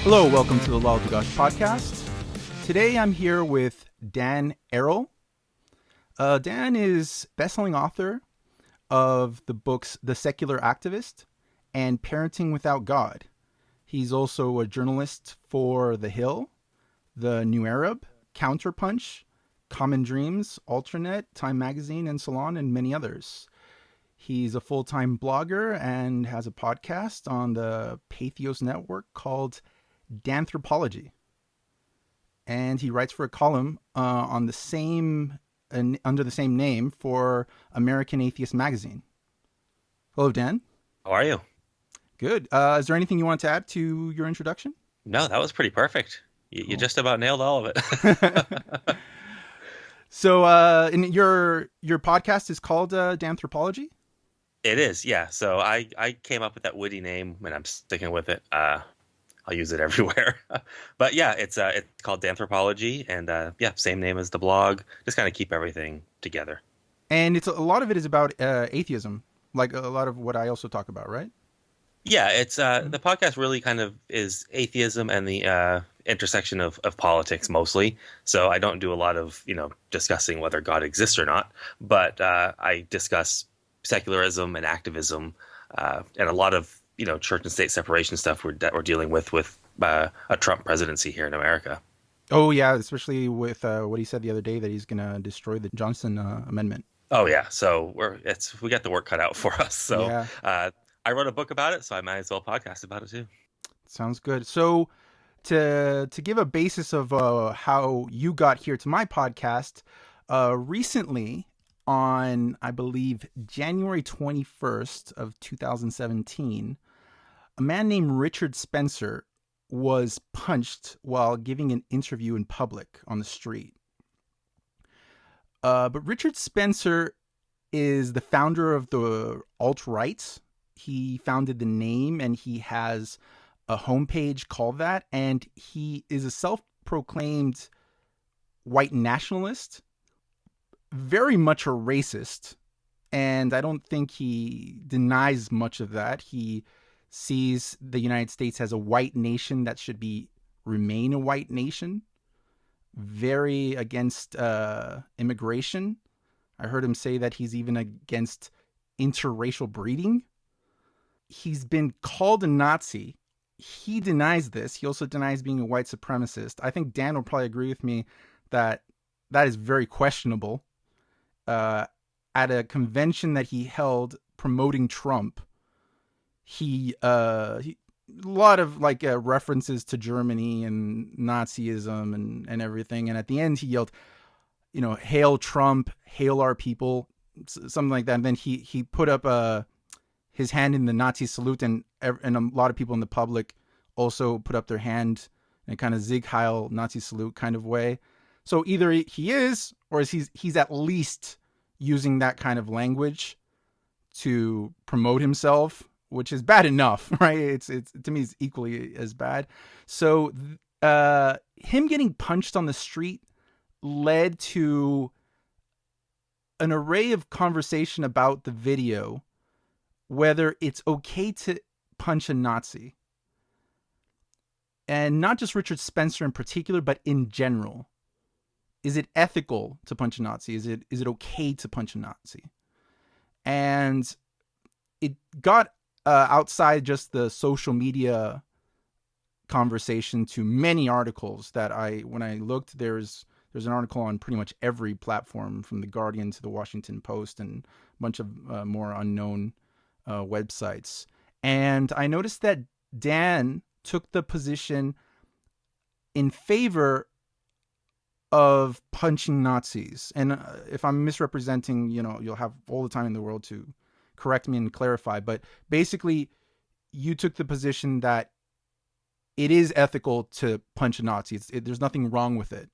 Hello, welcome to the Lalo Dagach podcast. Today I'm here with Dan Arel. Dan is best-selling author of the books The Secular Activist and Parenting Without God. He's also a journalist for The Hill, The New Arab, CounterPunch, CommonDreams, AlterNet, Time Magazine, and Salon, and many others. He's a full-time blogger and has a podcast on the Pathos Network called Danthropology. And he writes for a column on the same under the same name for American Atheist Magazine. Hello, Dan. How are you? Good. Is there anything you want to add to your introduction? No, that was pretty perfect. Cool. You just about nailed all of it. So, in your podcast is called Danthropology? It is, yeah. So I came up with that witty name and I'm sticking with it. I'll use it everywhere. But yeah, it's called Danthropology, and yeah, same name as the blog. Just kind of keep everything together. And a lot of it is about atheism, like a lot of what I also talk about, right? Yeah, it's the podcast really kind of is atheism and the intersection of politics mostly. So I don't do a lot of discussing whether God exists or not, but I discuss secularism and activism and a lot of church and state separation stuff that we're dealing with a Trump presidency here in America. Oh yeah, especially with what he said the other day that he's going to destroy the Johnson Amendment. Oh yeah, so we got the work cut out for us. So yeah. I wrote a book about it, so I might as well podcast about it too. Sounds good. So to give a basis of how you got here to my podcast, recently on, I believe, January 21st of 2017, a man named Richard Spencer was punched while giving an interview in public on the street. But Richard Spencer is the founder of the alt-right. He founded the name, and he has a homepage called that, and he is a self-proclaimed white nationalist, very much a racist, and I don't think he denies much of that. He sees the United States as a white nation that should remain a white nation, very against immigration. I heard him say that he's even against interracial breeding. He's been called a Nazi. He denies this. He also denies being a white supremacist. I think Dan will probably agree with me that is very questionable. At a convention that he held promoting Trump, he a lot of references to Germany and Nazism and everything. And at the end, he yelled, "Hail Trump, hail our people," something like that. And then he put up his hand in the Nazi salute, and a lot of people in the public also put up their hand in a kind of Sieg Heil Nazi salute kind of way. So either he is, or he's at least using that kind of language to promote himself, which is bad enough, right? It's to me, it's equally as bad. So him getting punched on the street led to an array of conversation about the video, whether it's okay to punch a Nazi. And not just Richard Spencer in particular, but in general. Is it ethical to punch a Nazi? Is it okay to punch a Nazi? And it got outside just the social media conversation to many articles that when I looked, there's an article on pretty much every platform, from The Guardian to The Washington Post and a bunch of more unknown websites. And I noticed that Dan took the position in favor of punching Nazis. And if I'm misrepresenting, you'll have all the time in the world to correct me and clarify. But basically, you took the position that it is ethical to punch a Nazi. There's nothing wrong with it.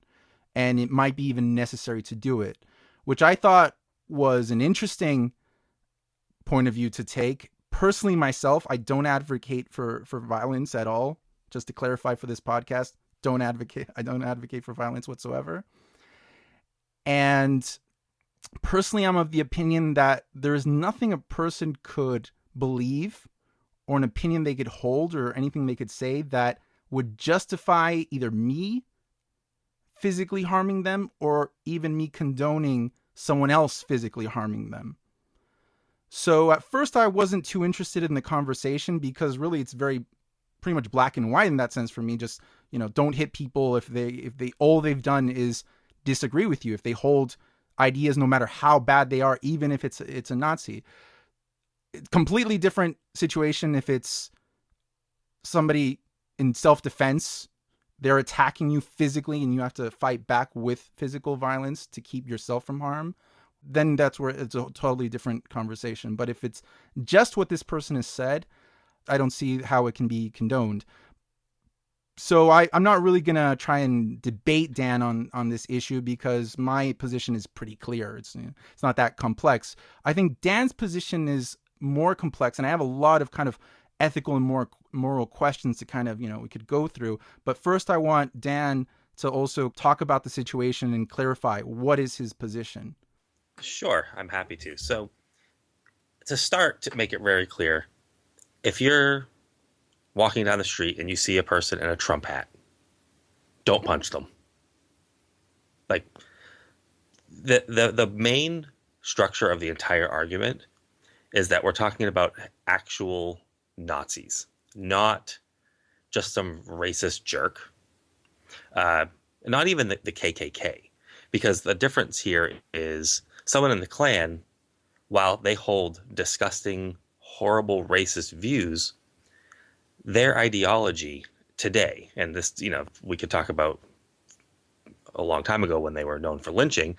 And it might be even necessary to do it, which I thought was an interesting point of view to take. Personally, myself, I don't advocate for violence at all. Just to clarify for this podcast, don't advocate for violence whatsoever. And personally, I'm of the opinion that there is nothing a person could believe or an opinion they could hold or anything they could say that would justify either me physically harming them or even me condoning someone else physically harming them. So at first I wasn't too interested in the conversation because really it's very pretty much black and white in that sense for me. Just, don't hit people if they all they've done is disagree with you. If they hold ideas no matter how bad they are, even if it's a Nazi. Completely different situation if it's somebody in self-defense. They're attacking you physically and you have to fight back with physical violence to keep yourself from harm. Then that's where it's a totally different conversation. But if it's just what this person has said, I don't see how it can be condoned. So I'm not really going to try and debate Dan on this issue because my position is pretty clear. It's not that complex. I think Dan's position is more complex, and I have a lot of kind of ethical and more moral questions to kind of, we could go through. But first I want Dan to also talk about the situation and clarify what is his position. Sure, I'm happy to. So to start, to make it very clear, if you're walking down the street and you see a person in a Trump hat, don't punch them. Like the main structure of the entire argument is that we're talking about actual Nazis, not just some racist jerk, not even the KKK, because the difference here is someone in the Klan, while they hold disgusting, horrible, racist views, their ideology today, and this, we could talk about a long time ago when they were known for lynching,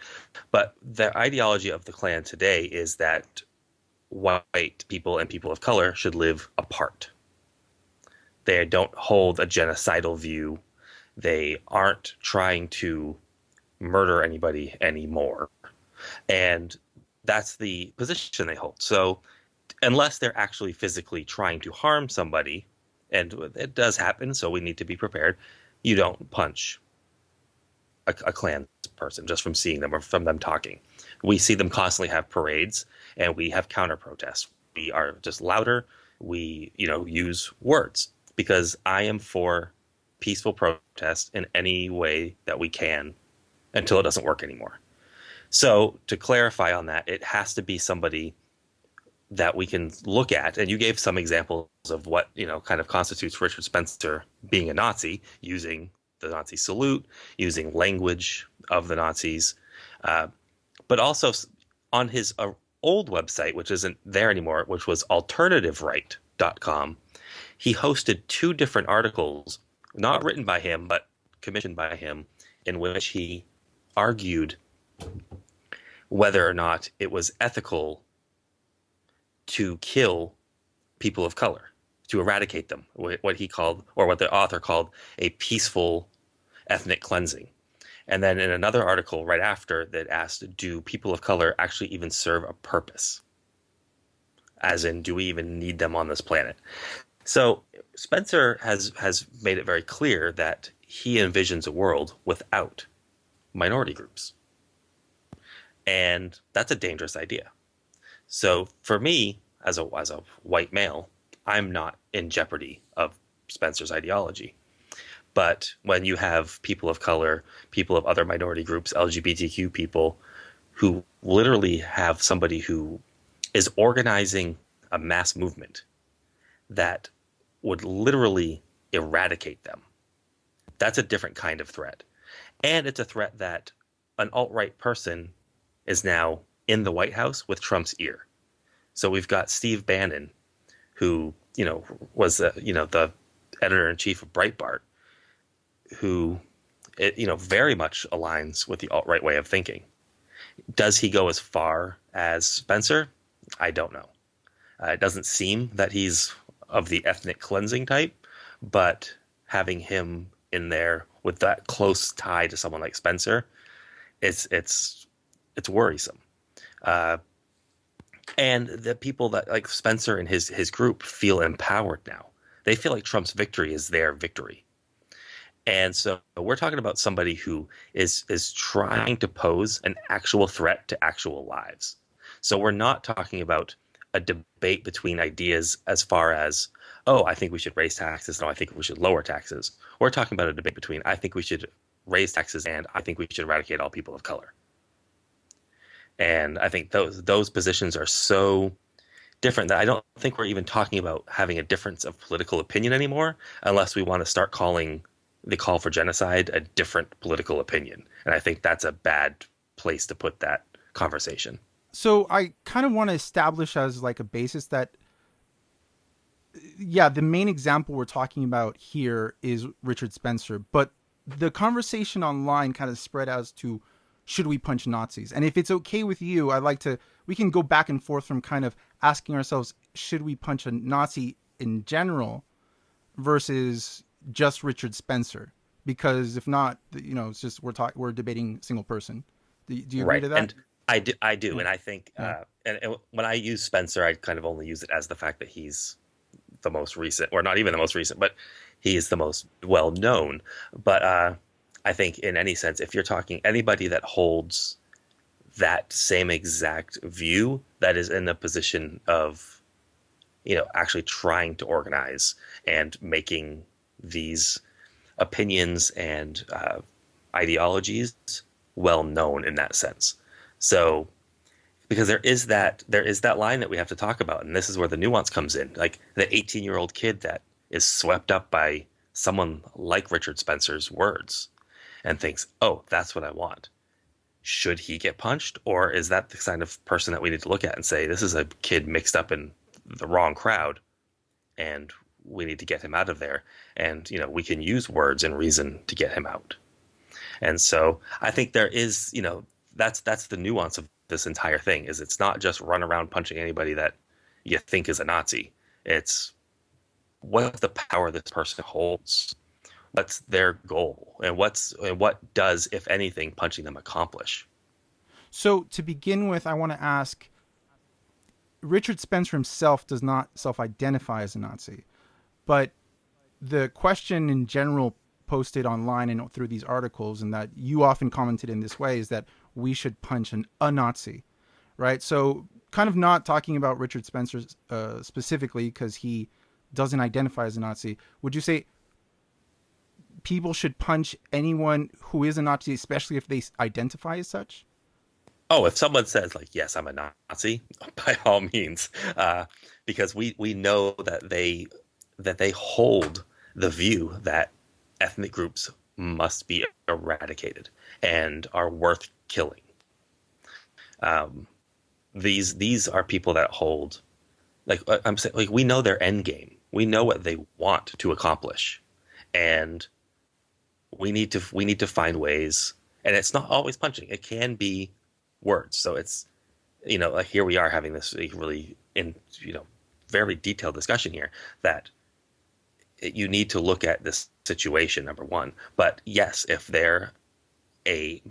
but the ideology of the Klan today is that white people and people of color should live apart. They don't hold a genocidal view. They aren't trying to murder anybody anymore. And that's the position they hold. So unless they're actually physically trying to harm somebody, and it does happen, so we need to be prepared, you don't punch a Klan person just from seeing them or from them talking. We see them constantly have parades, and we have counter protests. We are just louder. We, use words, because I am for peaceful protest in any way that we can until it doesn't work anymore. So to clarify on that, it has to be somebody that we can look at. And you gave some examples of what, kind of constitutes Richard Spencer being a Nazi, using the Nazi salute, using language of the Nazis, but also on his old website, which isn't there anymore, which was alternativeright.com, he hosted 2 different articles, not written by him, but commissioned by him, in which he argued whether or not it was ethical to kill people of color, to eradicate them, what he called, or what the author called, a peaceful ethnic cleansing. And then in another article right after that asked, do people of color actually even serve a purpose? As in, do we even need them on this planet? So Spencer has made it very clear that he envisions a world without minority groups. And that's a dangerous idea. So for me, as a white male, I'm not in jeopardy of Spencer's ideology. But when you have people of color, people of other minority groups, LGBTQ people, who literally have somebody who is organizing a mass movement that would literally eradicate them, that's a different kind of threat. And it's a threat that an alt-right person is now in the White House with Trump's ear. So we've got Steve Bannon, who, was, the editor-in-chief of Breitbart, who, very much aligns with the alt-right way of thinking. Does he go as far as Spencer? I don't know. It doesn't seem that he's of the ethnic cleansing type, but having him in there with that close tie to someone like Spencer, it's worrisome. And the people that like Spencer and his group feel empowered now. They feel like Trump's victory is their victory. And so we're talking about somebody who is trying to pose an actual threat to actual lives. So we're not talking about a debate between ideas as far as, oh, I think we should raise taxes. No, I think we should lower taxes. We're talking about a debate between, I think we should raise taxes and I think we should eradicate all people of color. And I think those positions are so different that I don't think we're even talking about having a difference of political opinion anymore, unless we want to start calling the call for genocide a different political opinion. And I think that's a bad place to put that conversation. So I kind of want to establish as like a basis that, yeah, the main example we're talking about here is Richard Spencer, but the conversation online kind of spread as to should we punch Nazis? And if it's okay with you, I'd like to, we can go back and forth from kind of asking ourselves, should we punch a Nazi in general versus just Richard Spencer? Because if not, it's just we're debating single person. Do you agree Right. to that? And I do. And I think, and when I use Spencer, I kind of only use it as the fact that he's the most recent, or not even the most recent, but he is the most well known. But I think in any sense, if you're talking anybody that holds that same exact view, that is in the position of, actually trying to organize and making these opinions and ideologies well known in that sense. So, because there is that line that we have to talk about, and this is where the nuance comes in. Like the 18-year-old kid that is swept up by someone like Richard Spencer's words and thinks, "Oh, that's what I want." Should he get punched, or is that the kind of person that we need to look at and say, "This is a kid mixed up in the wrong crowd, and we need to get him out of there." And we can use words and reason to get him out. And so I think there is, that's the nuance of this entire thing. Is it's not just run around punching anybody that you think is a Nazi. It's what's the power this person holds, what's their goal, and what does, if anything, punching them accomplish. So to begin with, I want to ask, Richard Spencer himself does not self-identify as a Nazi, but the question in general posted online and through these articles, and that you often commented in this way, is that we should punch a Nazi, right? So kind of not talking about Richard Spencer specifically because he doesn't identify as a Nazi. Would you say people should punch anyone who is a Nazi, especially if they identify as such? Oh, if someone says like, "Yes, I'm a Nazi," by all means, because we know that they hold the view that ethnic groups must be eradicated and are worth killing. These are people that hold, like I'm saying, like we know their end game. We know what they want to accomplish, and we need to find ways. And it's not always punching. It can be words. So it's like here we are having this really very detailed discussion here that you need to look at this situation, number one. But yes, if they're a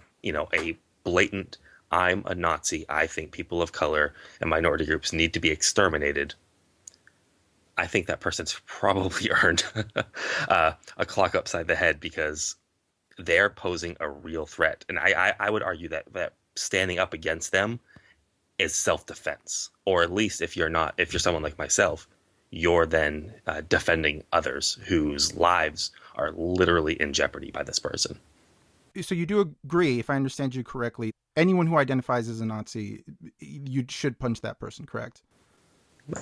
blatant, "I'm a Nazi, I think people of color and minority groups need to be exterminated," I think that person's probably earned a clock upside the head, because they're posing a real threat. And I would argue that standing up against them is self-defense, or at least if you're someone like myself, you're then defending others whose lives are literally in jeopardy by this person. So you do agree, if I understand you correctly, anyone who identifies as a Nazi, you should punch that person, correct?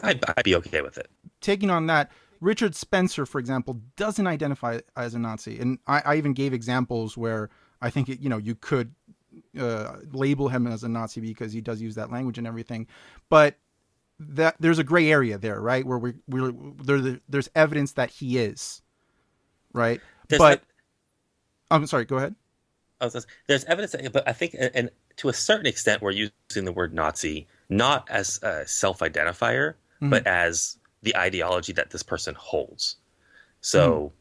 I'd be okay with it. Taking on that, Richard Spencer, for example, doesn't identify as a Nazi. And I even gave examples where I think, you could label him as a Nazi because he does use that language and everything. But that there's a gray area there, right? Where there's evidence that he is, right? I'm sorry, go ahead. There's evidence, but I think, and to a certain extent, we're using the word Nazi not as a self-identifier, but as the ideology that this person holds. So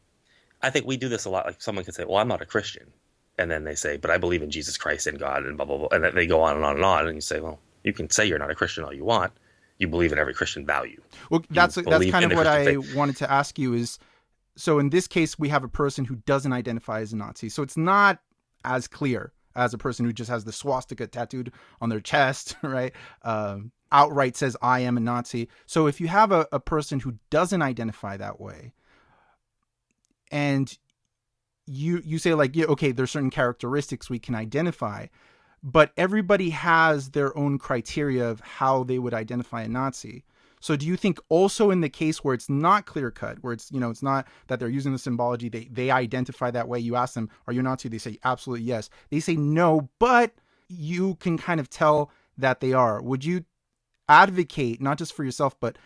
I think we do this a lot. Like someone can say, "Well, I'm not a Christian," and then they say, "But I believe in Jesus Christ and God," and blah blah blah, and then they go on and on and on. And you say, "Well, you can say you're not a Christian all you want. You believe in every Christian value." Well, that's kind of what I wanted to ask you is, So in this case, we have a person who doesn't identify as a Nazi. So it's not as clear as a person who just has the swastika tattooed on their chest, right? Outright says, I am a Nazi. So if you have a person who doesn't identify that way, and you say like, yeah, okay, there's certain characteristics we can identify, but everybody has their own criteria of how they would identify a Nazi. So do you think also in the case where it's not clear cut, where it's, it's not that they're using the symbology, they identify that way, you ask them, are you a Nazi? They say, absolutely yes. They say no, but you can kind of tell that they are. Would you advocate, not just for yourself, but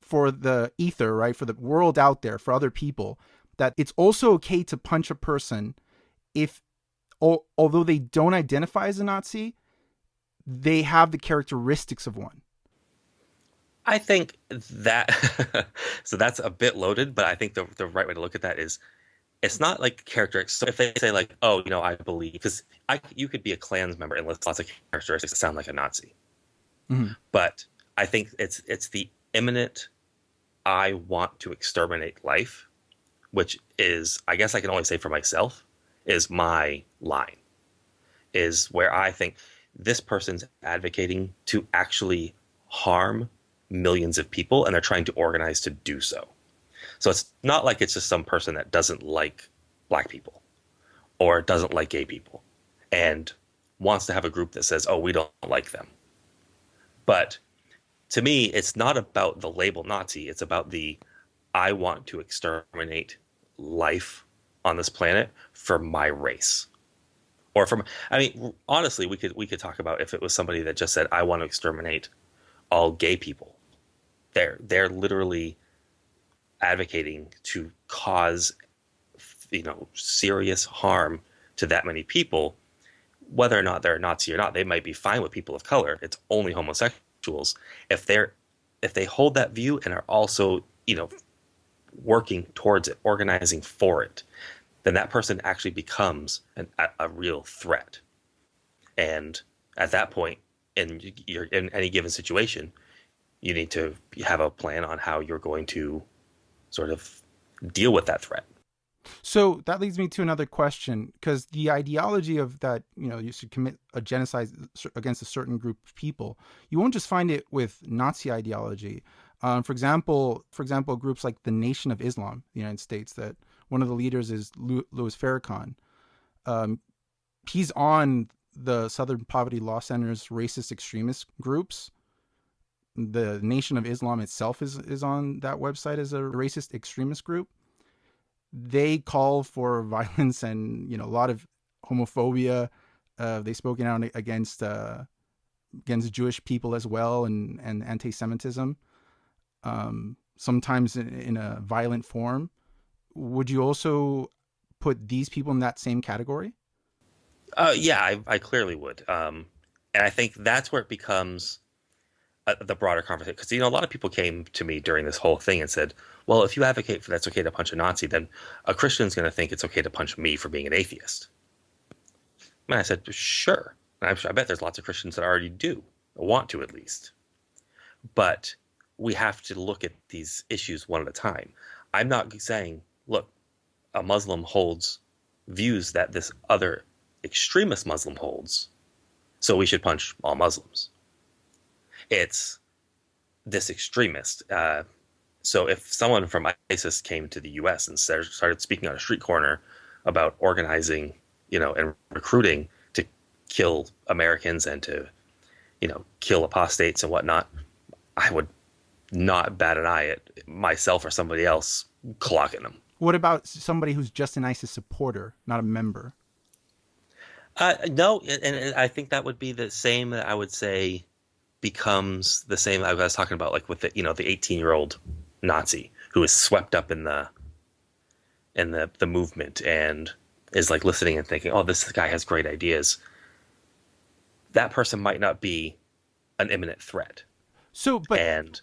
for the ether, right? For the world out there, for other people, that it's also okay to punch a person if, although they don't identify as a Nazi, they have the characteristics of one? I think that so that's a bit loaded, but I think the right way to look at that is it's not like characteristics. So if they say like, oh, I believe, because you could be a Klans member and list lots of characteristics that sound like a Nazi. Mm-hmm. But I think it's the imminent, I want to exterminate life, which is, I guess I can only say for myself, is my line, is where I think this person's advocating to actually harm millions of people, and they're trying to organize to do so. So it's not like it's just some person that doesn't like black people or doesn't like gay people and wants to have a group that says, oh, we don't like them. But to me, it's not about the label Nazi. It's about I want to exterminate life on this planet for my race. Or honestly, we could talk about if it was somebody that just said, I want to exterminate all gay people. They're literally advocating to cause, serious harm to that many people, whether or not they're a Nazi or not. They might be fine with people of color. It's only homosexuals. If they hold that view and are also, working towards it, organizing for it, then that person actually becomes a real threat. And at that point, in any given situation, you need to have a plan on how you're going to sort of deal with that threat. So that leads me to another question, because the ideology of that, you should commit a genocide against a certain group of people, you won't just find it with Nazi ideology. For example, groups like the Nation of Islam, the United States, that one of the leaders is Louis Farrakhan. He's on the Southern Poverty Law Center's racist extremist groups. The Nation of Islam itself is on that website as a racist extremist group. They call for violence and, a lot of homophobia. They've spoken out against Jewish people as well, and anti-Semitism, sometimes in a violent form. Would you also put these people in that same category? Yeah, I clearly would. And I think that's where it becomes the broader conversation. Because, a lot of people came to me during this whole thing and said, well, if you advocate for that's okay to punch a Nazi, then a Christian's going to think it's okay to punch me for being an atheist. And I said, sure. And I bet there's lots of Christians that already do, want to at least. But we have to look at these issues one at a time. I'm not saying, look, a Muslim holds views that this other extremist Muslim holds, so we should punch all Muslims. It's this extremist. So if someone from ISIS came to the U.S. and started speaking on a street corner about organizing, and recruiting to kill Americans and to, kill apostates and whatnot, I would not bat an eye at myself or somebody else clocking them. What about somebody who's just an ISIS supporter, not a member? No, and I think that would be the same. I would say becomes the same I was talking about, like with the 18-year-old Nazi who is swept up in the movement and is like listening and thinking, oh, this guy has great ideas. That person might not be an imminent threat. So, but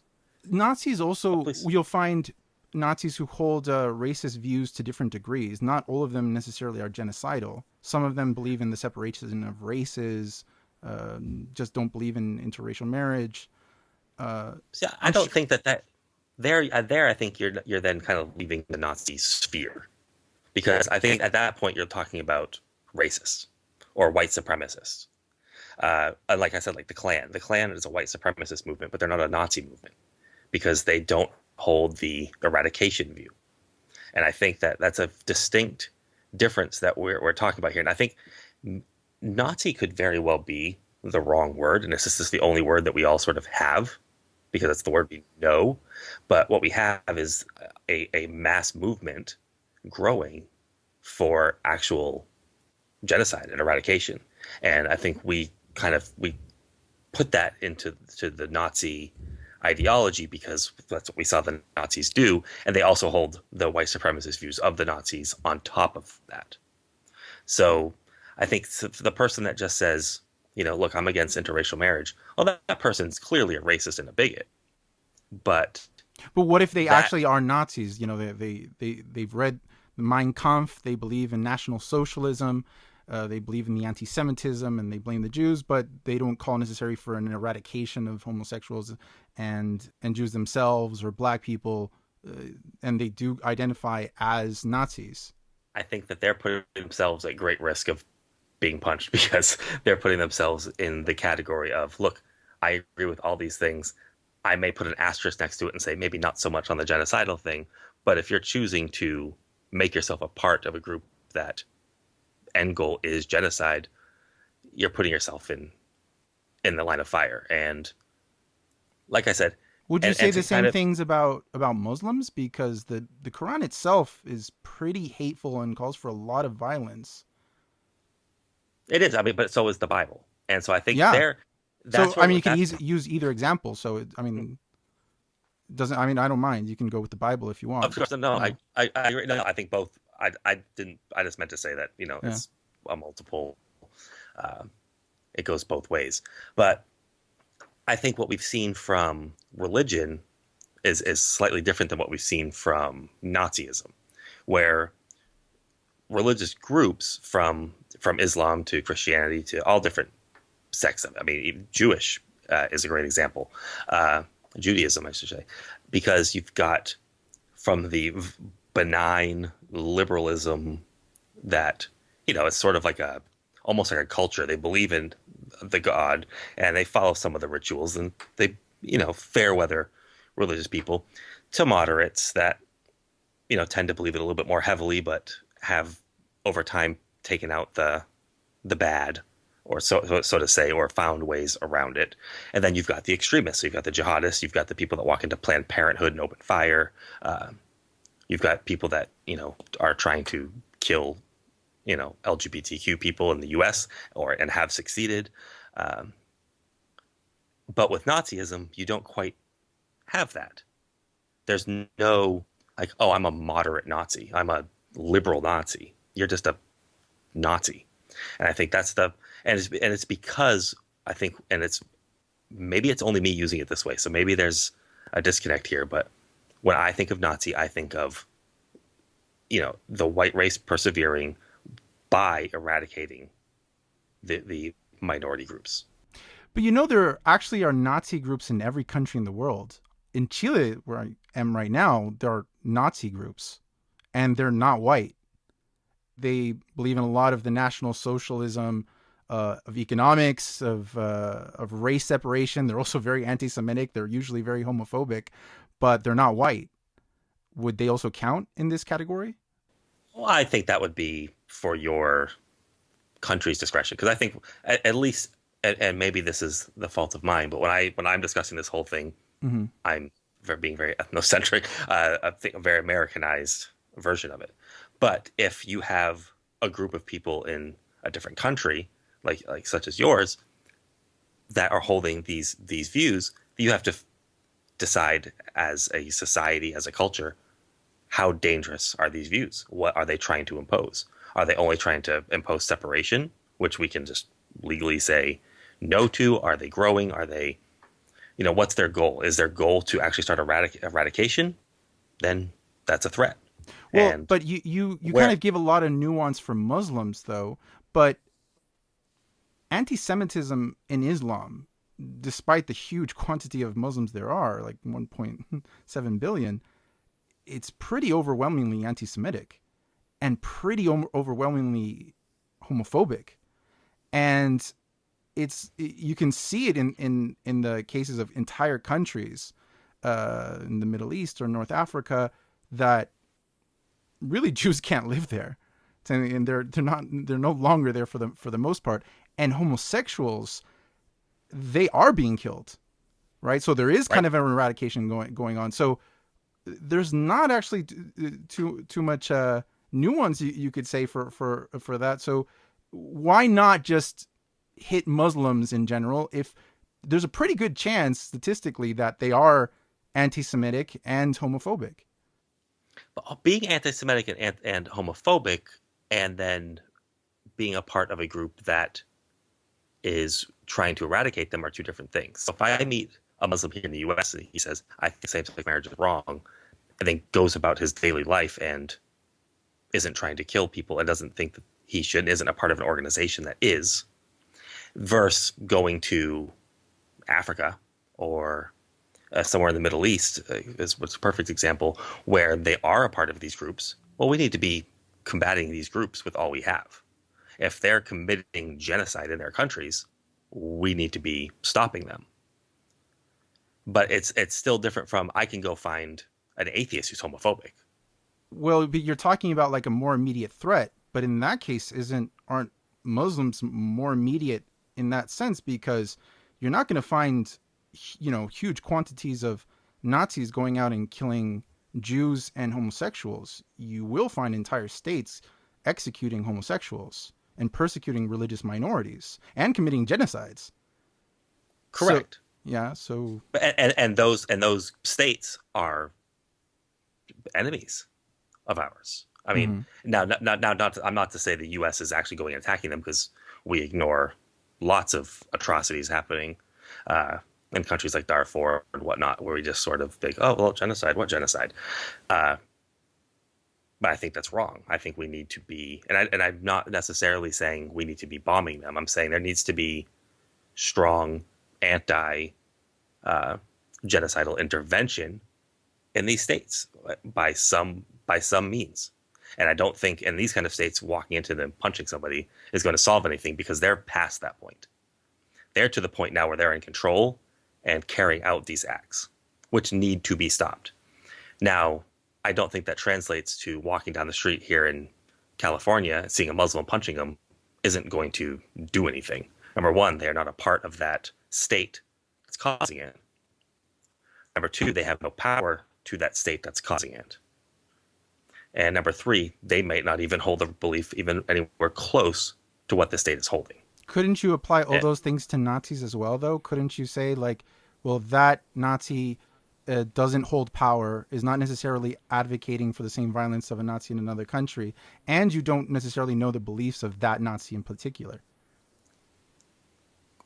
Nazis also, you'll find Nazis who hold racist views to different degrees. Not all of them necessarily are genocidal. Some of them believe in the separation of races, just don't believe in interracial marriage. I don't think that there, I think you're then kind of leaving the Nazi sphere, because I think at that point you're talking about racists or white supremacists. And like I said, like the Klan. The Klan is a white supremacist movement, but they're not a Nazi movement because they don't hold the eradication view. And I think that that's a distinct difference that we're talking about here. And I think Nazi could very well be the wrong word, and this is the only word that we all sort of have because it's the word we know. But what we have is a mass movement growing for actual genocide and eradication. And I think we put that into the Nazi ideology because that's what we saw the Nazis do, and they also hold the white supremacist views of the Nazis on top of that. So I think the person that just says, look, I'm against interracial marriage, well, that person's clearly a racist and a bigot. But what if they actually are Nazis? They've read Mein Kampf. They believe in National Socialism. They believe in the anti-Semitism, and they blame the Jews, but they don't call necessary for an eradication of homosexuals and Jews themselves or black people, and they do identify as Nazis. I think that they're putting themselves at great risk of being punched because they're putting themselves in the category of, look, I agree with all these things. I may put an asterisk next to it and say maybe not so much on the genocidal thing, but if you're choosing to make yourself a part of a group that end goal is genocide, you're putting yourself in the line of fire. And like I said, would you say the same things about Muslims? Because the Quran itself is pretty hateful and calls for a lot of violence. It is. I mean, but so is the Bible. And so I think you can use either example. So doesn't. I mean, I don't mind. You can go with the Bible if you want. Of course, no. I agree. No, I think both. I didn't. I just meant to say that it's a multiple. It goes both ways, but I think what we've seen from religion is slightly different than what we've seen from Nazism, where religious groups from Islam to Christianity to all different sects of it. I mean, even Jewish is a great example. Judaism, I should say, because you've got from the benign liberalism that it's sort of like almost like a culture. They believe in the God and they follow some of the rituals, and they fair weather religious people, to moderates that tend to believe it a little bit more heavily, but have over time taken out the bad, or so to say, or found ways around it. And then you've got the extremists. So you've got the jihadists. You've got the people that walk into Planned Parenthood and open fire. You've got people that are trying to kill LGBTQ people in the U.S. and have succeeded. But with Nazism, you don't quite have that. There's no like, oh, I'm a moderate Nazi. I'm a liberal Nazi. You're just a Nazi. And I think that's it's because I think, and maybe it's only me using it this way. So maybe there's a disconnect here. But when I think of Nazi, I think of, the white race persevering by eradicating the minority groups. But there actually are Nazi groups in every country in the world. In Chile, where I am right now, there are Nazi groups, and they're not white. They believe in a lot of the National Socialism, of economics, of race separation. They're also very anti-Semitic. They're usually very homophobic, but they're not white. Would they also count in this category? Well, I think that would be for your country's discretion, because I think at least, and maybe this is the fault of mine, but when I'm discussing this whole thing, mm-hmm. I'm being very ethnocentric. I think a very Americanized version of it. But if you have a group of people in a different country, like such as yours, that are holding these views, you have to decide as a society, as a culture, how dangerous are these views? What are they trying to impose? Are they only trying to impose separation, which we can just legally say no to? Are they growing? Are they, what's their goal? Is their goal to actually start eradication? Then that's a threat. Well, but you kind of give a lot of nuance for Muslims, though. But anti-Semitism in Islam despite the huge quantity of Muslims there are, like 1.7 billion, it's pretty overwhelmingly anti-Semitic and pretty overwhelmingly homophobic. And you can see it in the cases of entire countries in the Middle East or North Africa that really Jews can't live there, and they're no longer there for the most part. And homosexuals, they are being killed, right? So there is kind of an eradication going on. So there's not actually too much nuance you could say for that. So why not just hit Muslims in general if there's a pretty good chance statistically that they are anti-Semitic and homophobic? But being anti-Semitic and homophobic, and then being a part of a group that is trying to eradicate them, are two different things. So if I meet a Muslim here in the U.S. and he says, I think same-sex marriage is wrong, and then goes about his daily life and isn't trying to kill people and doesn't think that he should, isn't a part of an organization that is, versus going to Africa or somewhere in the Middle East is what's a perfect example, where they are a part of these groups. Well, we need to be combating these groups with all we have. If they're committing genocide in their countries, we need to be stopping them. But it's still different from, I can go find an atheist who's homophobic. Well, but you're talking about like a more immediate threat, but in that case, aren't Muslims more immediate in that sense? Because you're not going to find, huge quantities of Nazis going out and killing Jews and homosexuals. You will find entire states executing homosexuals and persecuting religious minorities and committing genocides. Correct. So and those states are enemies of ours. I mean, now, I'm not to say the U.S. is actually going and attacking them, because we ignore lots of atrocities happening in countries like Darfur and whatnot, where we just sort of think, oh, well, genocide, what genocide? But I think that's wrong. I think we need to be, and I'm not necessarily saying we need to be bombing them. I'm saying there needs to be strong anti-genocidal intervention in these states by some means. And I don't think in these kind of states, walking into them punching somebody is going to solve anything, because they're past that point. They're to the point now where they're in control and carrying out these acts, which need to be stopped. Now, I don't think that translates to walking down the street here in California, seeing a Muslim punching them isn't going to do anything. Number one, they are not a part of that state that's causing it. Number two, they have no power to that state that's causing it. And number three, they might not even hold the belief even anywhere close to what the state is holding. Couldn't you apply all those things to Nazis as well, though? Couldn't you say, like, well, that Nazi doesn't hold power, is not necessarily advocating for the same violence of a Nazi in another country, and you don't necessarily know the beliefs of that Nazi in particular?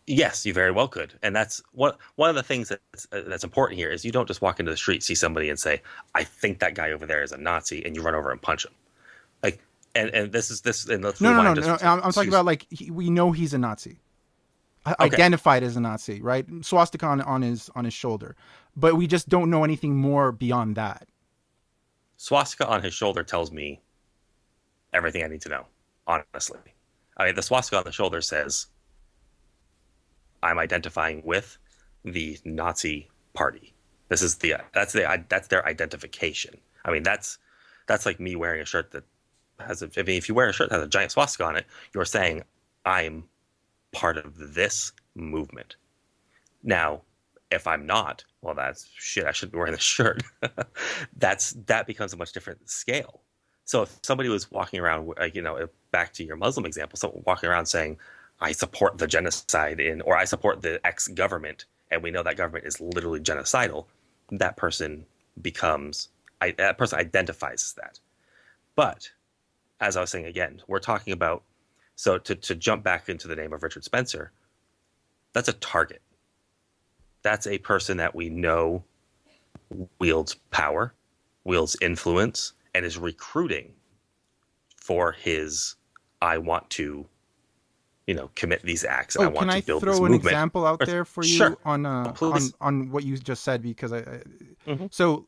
Yes, you very well could. And that's one of the things that's important here is you don't just walk into the street, see somebody and say, I think that guy over there is a Nazi, and you run over and punch him. Like, and this is and let's no. I'm talking about, like, we know he's a Nazi. Okay. Identified as a Nazi, right? Swastika on his shoulder. But we just don't know anything more beyond that. Swastika on his shoulder tells me everything I need to know, honestly. I mean, the swastika on the shoulder says, I'm identifying with the Nazi party. This is that's their identification. I mean, that's like me wearing a shirt that has if you wear a shirt that has a giant swastika on it, you're saying I'm part of this movement. Now, if I'm not, well, that's shit. I shouldn't be wearing this shirt. That becomes a much different scale. So if somebody was walking around, back to your Muslim example, someone walking around saying, I support the genocide or I support the X government, and we know that government is literally genocidal, that person identifies as that. But as I was saying again, we're talking about, so to jump back into the name of Richard Spencer, that's a target. That's a person that we know wields power, wields influence, and is recruiting for his, I want to, commit these acts, and I Oh, can want to I build this throw an movement. example out Or, there for sure, you on please. what you just said? Because Hmm. so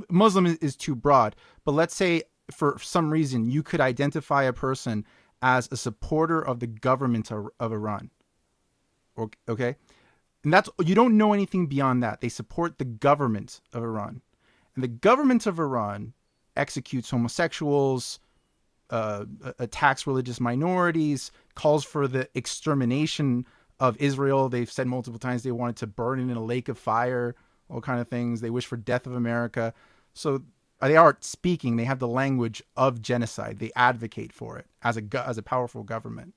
Muslim is too broad, but let's say for some reason you could identify a person as a supporter of the government of Iran. Okay, and that's, you don't know anything beyond that. They support the government of Iran, and the government of Iran executes homosexuals, attacks religious minorities, calls for the extermination of Israel. They've said multiple times they wanted to burn it in a lake of fire, all kind of things. They wish for death of America. So they are speaking. They have the language of genocide. They advocate for it as a powerful government,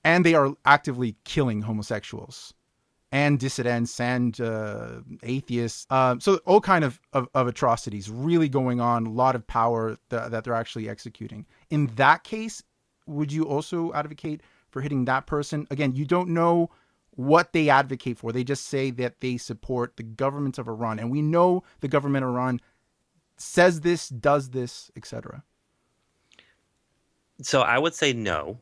and they are actively killing homosexuals and dissidents and atheists. So all kind of atrocities really going on, a lot of power that they're actually executing. In that case, would you also advocate for hitting that person? Again, you don't know what they advocate for. They just say that they support the government of Iran. And we know the government of Iran says this, does this, etc. So I would say no,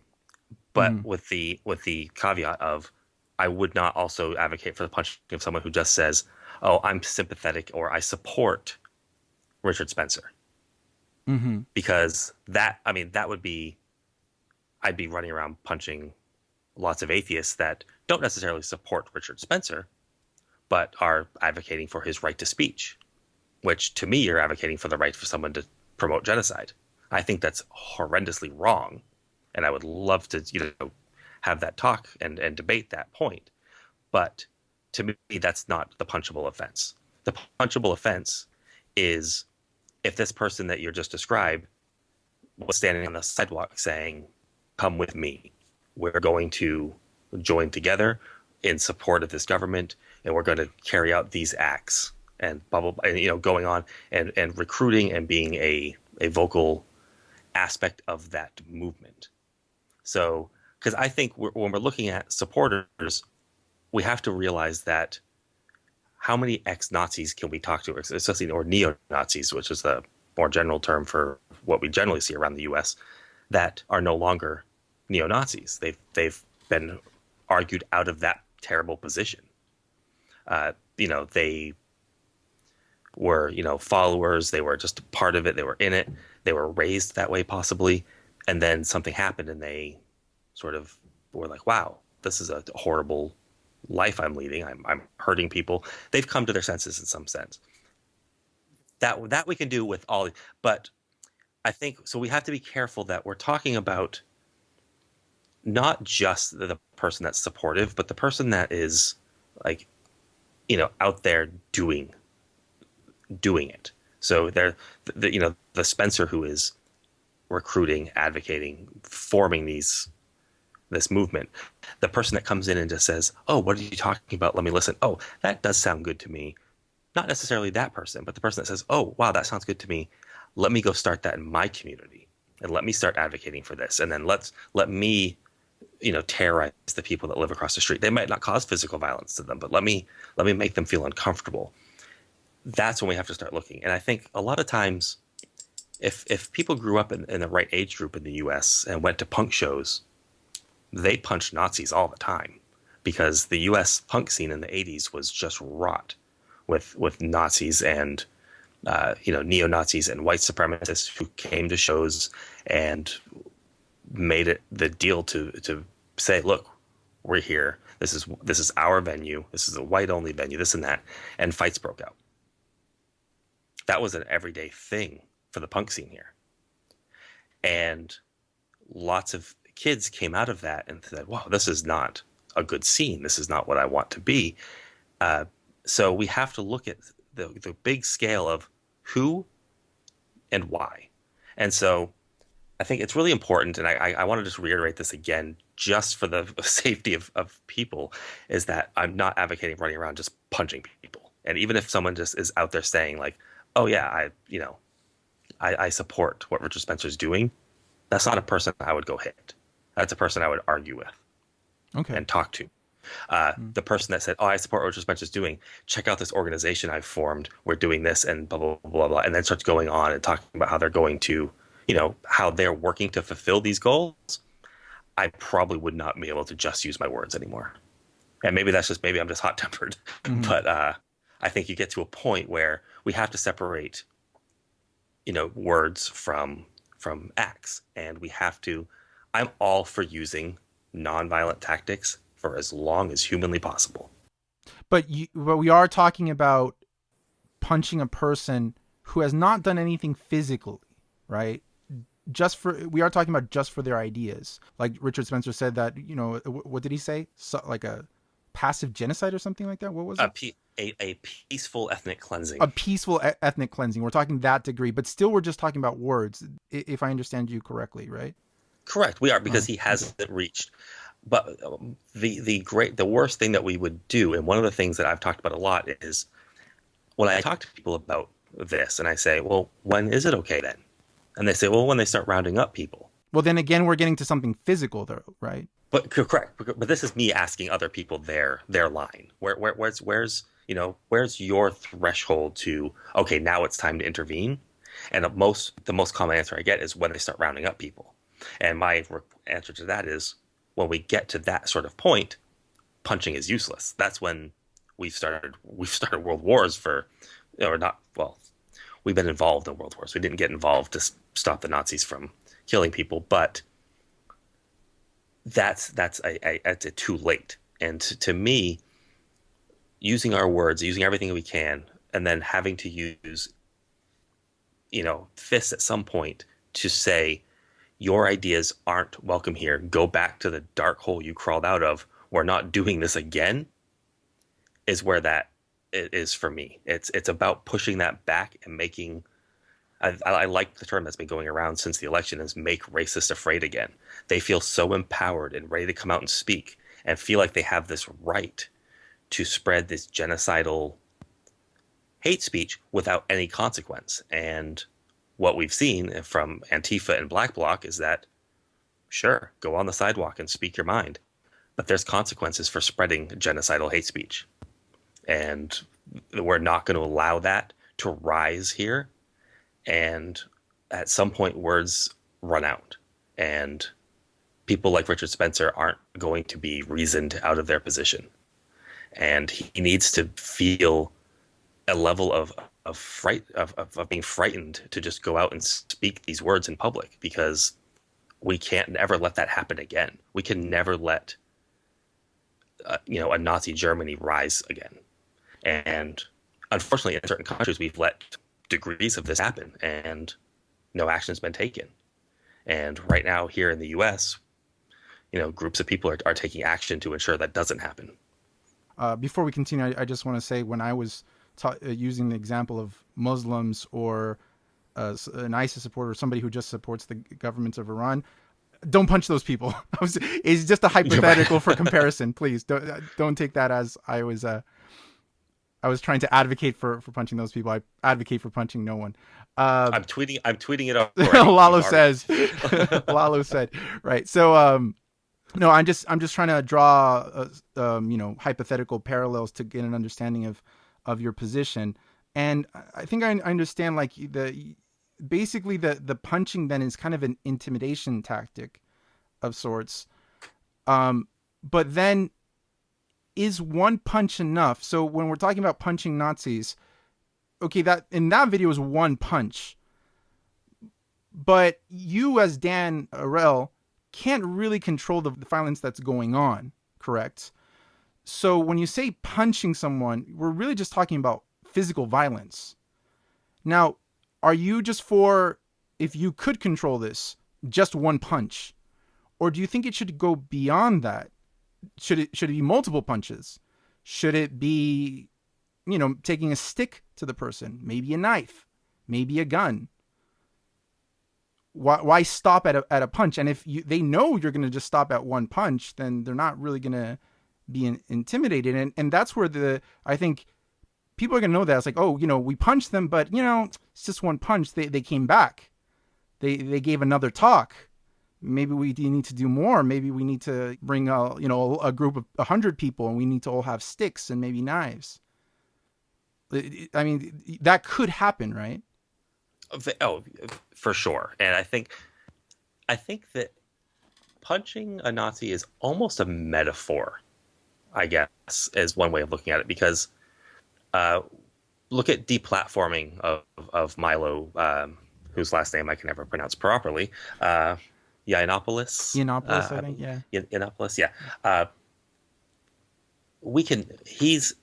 but Mm-hmm. with the caveat of I would not also advocate for the punching of someone who just says, "Oh, I'm sympathetic," or "I support Richard Spencer," Mm-hmm. because that would be, I'd be running around punching lots of atheists that don't necessarily support Richard Spencer, but are advocating for his right to speech, which to me, you're advocating for the right for someone to promote genocide. I think that's horrendously wrong, and I would love to, have that talk and debate that point. But to me, that's not the punchable offense. The punchable offense is if this person that you're just described was standing on the sidewalk saying, "Come with me. We're going to join together in support of this government, and we're going to carry out these acts," and blah blah, blah, and going on and recruiting and being a vocal aspect of that movement. So, because I think when we're looking at supporters, we have to realize that how many ex-Nazis can we talk to, especially, or neo-Nazis, which is the more general term for what we generally see around the U.S., that are no longer neo-Nazis. They've been argued out of that terrible position. They were, followers. They were just a part of it. They were in it. They were raised that way, possibly, and then something happened, and they sort of were like, "Wow, this is a horrible life I'm leading. I'm hurting people." They've come to their senses in some sense. That we can do with all, but I think so. We have to be careful that we're talking about not just the person that's supportive, but the person that is like, out there doing it. So they're the Spencer who is recruiting, advocating, forming this movement. The person that comes in and just says, "Oh, what are you talking about? Let me listen. Oh, that does sound good to me." Not necessarily that person, but the person that says, "Oh, wow, that sounds good to me. Let me go start that in my community, and let me start advocating for this, and then let me, terrorize the people that live across the street. They might not cause physical violence to them, but let me make them feel uncomfortable." That's when we have to start looking. And I think a lot of times, if people grew up in the right age group in the U.S. and went to punk shows, they punched Nazis all the time, because the U.S. punk scene in the '80s was just wrought with Nazis and neo Nazis and white supremacists who came to shows and made it the deal to say, "Look, we're here. This is our venue. This is a white only venue. This and that," and fights broke out. That was an everyday thing for the punk scene here, and lots of kids came out of that and said, "Wow, this is not a good scene. This is not what I want to be." Uh, so we have to look at the big scale of who and why. And so I think it's really important, and I want to just reiterate this again, just for the safety of people, is that I'm not advocating running around just punching people. And even if someone just is out there saying like, "Oh yeah, I support what Richard Spencer's doing," that's not a person I would go hit. That's a person I would argue with Okay. and talk to. The person that said, "Oh, I support what Richard Spencer's doing. Check out this organization I've formed. We're doing this," and blah, blah, blah, blah, and then starts going on and talking about how they're going to, how they're working to fulfill these goals. I probably would not be able to just use my words anymore. And maybe maybe I'm just hot tempered, Mm-hmm. but I think you get to a point where we have to separate, words from acts, and we have to. I'm all for using nonviolent tactics for as long as humanly possible. But we are talking about punching a person who has not done anything physically, right? We are talking about just for their ideas. Like Richard Spencer said that, what did he say? Like a passive genocide or something like that. What was it? A peaceful ethnic cleansing. A peaceful ethnic cleansing. We're talking that degree, but still we're just talking about words, if I understand you correctly, right? Correct. We are, because he hasn't reached. But the worst thing that we would do, and one of the things that I've talked about a lot, is when I talk to people about this, and I say, well, when is it okay then? And they say, well, when they start rounding up people. Well, then again, we're getting to something physical, though, right? But correct. But this is me asking other people their line. Where's your threshold to, okay, now it's time to intervene? And the most common answer I get is when they start rounding up people. And my answer to that is, when we get to that sort of point, punching is useless. That's when we've started world wars or not. Well, we've been involved in world wars. We didn't get involved to stop the Nazis from killing people, but that's too late. And to me, using our words, using everything we can, and then having to use, fists at some point to say, your ideas aren't welcome here. Go back to the dark hole you crawled out of. We're not doing this again, is where that is for me. It's about pushing that back and making. I like the term that's been going around since the election, is make racists afraid again. They feel so empowered and ready to come out and speak and feel like they have this right to spread this genocidal hate speech without any consequence. And what we've seen from Antifa and Black Bloc is that, sure, go on the sidewalk and speak your mind, but there's consequences for spreading genocidal hate speech. And we're not going to allow that to rise here. And at some point, words run out. And people like Richard Spencer aren't going to be reasoned out of their position. And he needs to feel a level of being frightened to just go out and speak these words in public, because we can't ever let that happen again. We can never let a Nazi Germany rise again. And unfortunately, in certain countries, we've let degrees of this happen and no action's been taken. And right now here in the US, groups of people are taking action to ensure that doesn't happen. Before we continue, I just want to say, when I was using the example of Muslims or an ISIS supporter, or somebody who just supports the government of Iran, don't punch those people. It's just a hypothetical for comparison. Please don't take that as I was trying to advocate for punching those people. I advocate for punching no one. I'm tweeting it up. Lalo says. Lalo said, right. So no, I'm just trying to draw hypothetical parallels to get an understanding of your position. And I think I understand, like, basically the punching then is kind of an intimidation tactic of sorts. But then, is one punch enough? So when we're talking about punching Nazis, okay, that in that video is one punch. But you, as Dan Arel, can't really control the violence that's going on, correct? So when you say punching someone, we're really just talking about physical violence. Now, are you just for, if you could control this, just one punch? Or do you think it should go beyond that? Should it be multiple punches? Should it be, taking a stick to the person, maybe a knife, maybe a gun? Why stop at a punch? And if they know you're going to just stop at one punch, then they're not really going to be intimidated. And that's where I think people are going to know that. It's like, oh, we punched them, but, it's just one punch. They came back. They gave another talk. Maybe we need to do more. Maybe we need to bring a group of 100 people, and we need to all have sticks and maybe knives. I mean, that could happen, right? Oh, for sure. And I think that punching a Nazi is almost a metaphor, I guess, is one way of looking at it, because look at deplatforming of Milo, whose last name I can never pronounce properly, Yiannopoulos. Yiannopoulos, I think, yeah. Yiannopoulos, yeah. He's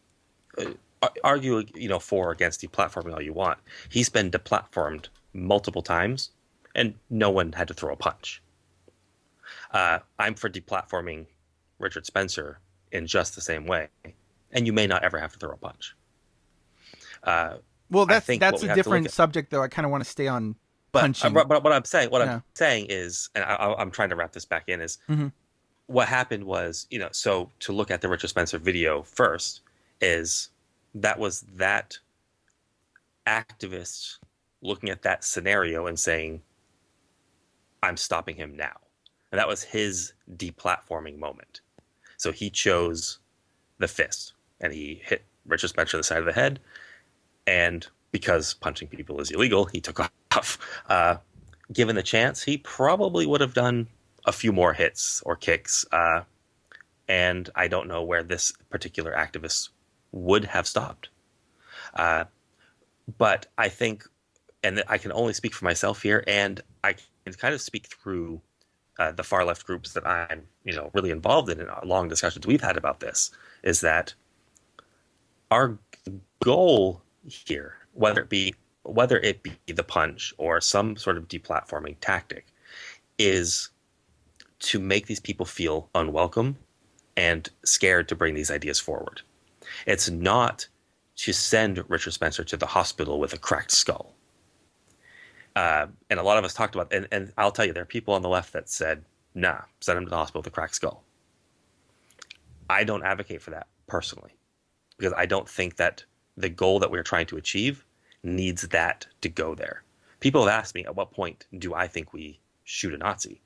argue, for or against deplatforming all you want. He's been deplatformed multiple times, and no one had to throw a punch. I'm for deplatforming Richard Spencer in just the same way, and you may not ever have to throw a punch. Well, that's a different subject, though. I kind of want to stay on punching. But what I'm saying is, and I'm trying to wrap this back in, is what happened was, so to look at the Richard Spencer video first, is that was that activist looking at that scenario and saying, I'm stopping him now. And that was his deplatforming moment. So he chose the fist, and he hit Richard Spencer in the side of the head. And because punching people is illegal, he took off. Given the chance, he probably would have done a few more hits or kicks. And I don't know where this particular activist would have stopped. But I think, and I can only speak for myself here, and I can kind of speak through the far left groups that I'm, really involved in long discussions we've had about this, is that our goal here, whether it be the punch or some sort of deplatforming tactic, is to make these people feel unwelcome and scared to bring these ideas forward. It's not to send Richard Spencer to the hospital with a cracked skull. And a lot of us talked about, and I'll tell you, there are people on the left that said, nah, send him to the hospital with a cracked skull. I don't advocate for that personally, because I don't think that the goal that we're trying to achieve needs that to go there. People have asked me, at what point do I think we shoot a Nazi?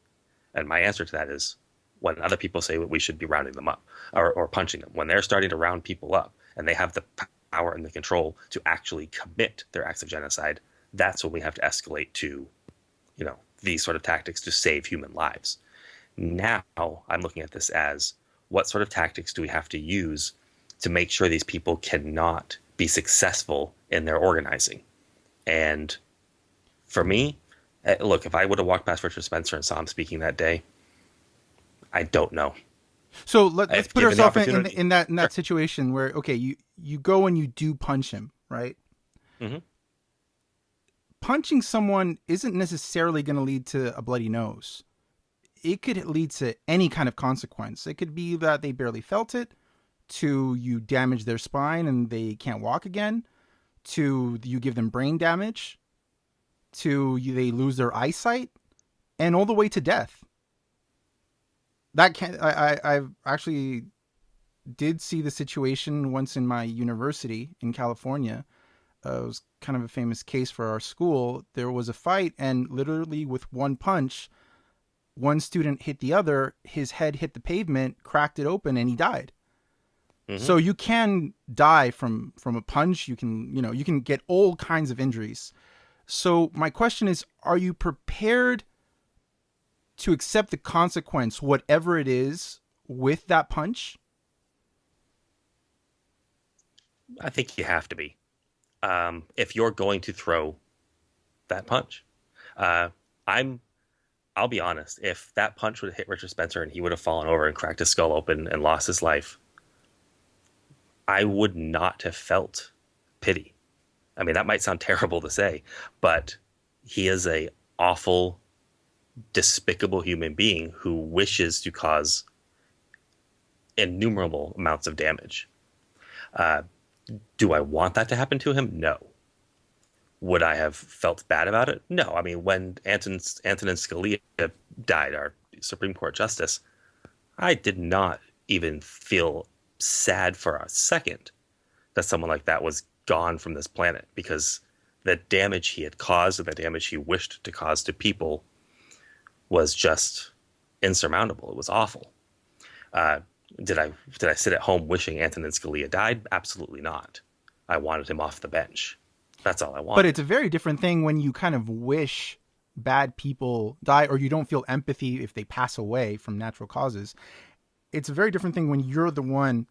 And my answer to that is when other people say we should be rounding them up or punching them. When they're starting to round people up and they have the power and the control to actually commit their acts of genocide, that's when we have to escalate to, these sort of tactics to save human lives. Now I'm looking at this as, what sort of tactics do we have to use to make sure these people cannot be successful in their organizing? And for me, look, if I would have walked past Richard Spencer and saw him speaking that day, I don't know. So let's put ourselves in that situation where, okay, you go and you do punch him, right? Mm-hmm. Punching someone isn't necessarily going to lead to a bloody nose. It could lead to any kind of consequence. It could be that they barely felt it, to you damage their spine and they can't walk again, to you give them brain damage, to they lose their eyesight, and all the way to death. That can I've actually did see the situation once in my university in California. It was kind of a famous case for our school. There was a fight, and literally with one punch, one student hit the other, his head hit the pavement, cracked it open, and he died. Mm-hmm. So you can die from a punch. You can get all kinds of injuries. So my question is, are you prepared to accept the consequence, whatever it is, with that punch? I think you have to be. If you're going to throw that punch, I'll be honest. If that punch would have hit Richard Spencer and he would have fallen over and cracked his skull open and lost his life, I would not have felt pity. I mean, that might sound terrible to say, but he is a awful, despicable human being who wishes to cause innumerable amounts of damage. Do I want that to happen to him? No. Would I have felt bad about it? No. I mean, when Antonin Scalia died, our Supreme Court Justice, I did not even feel sad for a second that someone like that was gone from this planet, because the damage he had caused and the damage he wished to cause to people was just insurmountable. It was awful. Did I sit at home wishing Antonin Scalia died? Absolutely not. I wanted him off the bench. That's all I wanted. But it's a very different thing when you kind of wish bad people die, or you don't feel empathy if they pass away from natural causes. It's a very different thing when you're the one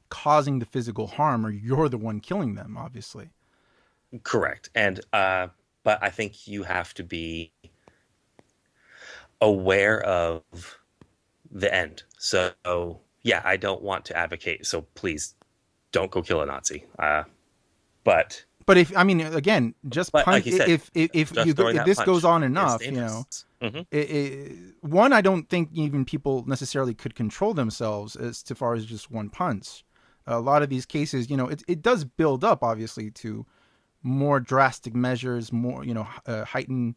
causing the physical harm, or you're the one killing them, obviously. Correct. And but I think you have to be aware of the end. So yeah, I don't want to advocate. So please don't go kill a Nazi. But if I mean, again, just like you said, if this goes on enough, one, I don't think even people necessarily could control themselves as far as just one punch. A lot of these cases, it does build up, obviously, to more drastic measures, more heightened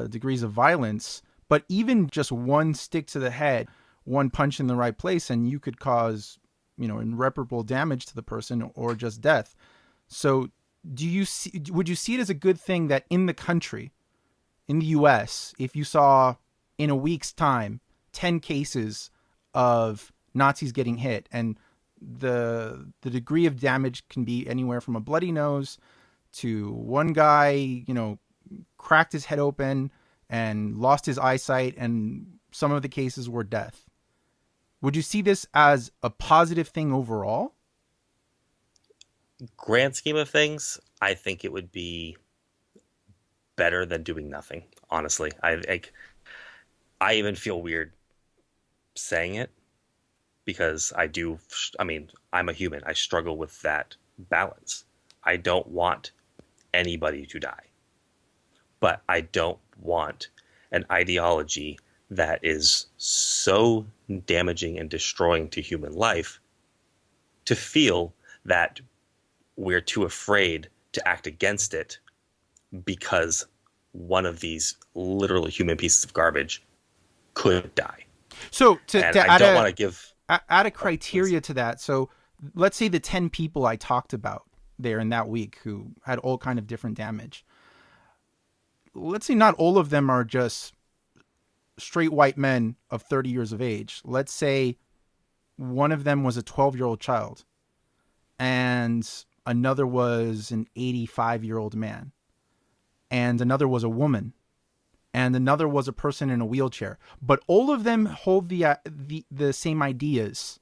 degrees of violence. But even just one stick to the head, one punch in the right place, and you could cause irreparable damage to the person or just death. So would you see it as a good thing that in the country, in the US, if you saw in a week's time 10 cases of Nazis getting hit, and the degree of damage can be anywhere from a bloody nose to one guy, cracked his head open and lost his eyesight, and some of the cases were death. Would you see this as a positive thing overall? Grand scheme of things, I think it would be better than doing nothing. Honestly, I even feel weird saying it because I'm a human. I struggle with that balance. I don't want anybody to die, but I don't want an ideology that is so damaging and destroying to human life to feel that we're too afraid to act against it because one of these literally human pieces of garbage could die. So I don't want to give add a criteria to that. So let's say the 10 people I talked about there in that week who had all kind of different damage. Let's say not all of them are just straight white men of 30 years of age. Let's say one of them was a 12-year-old child and another was an 85-year-old man, and another was a woman, and another was a person in a wheelchair. But all of them hold the same ideas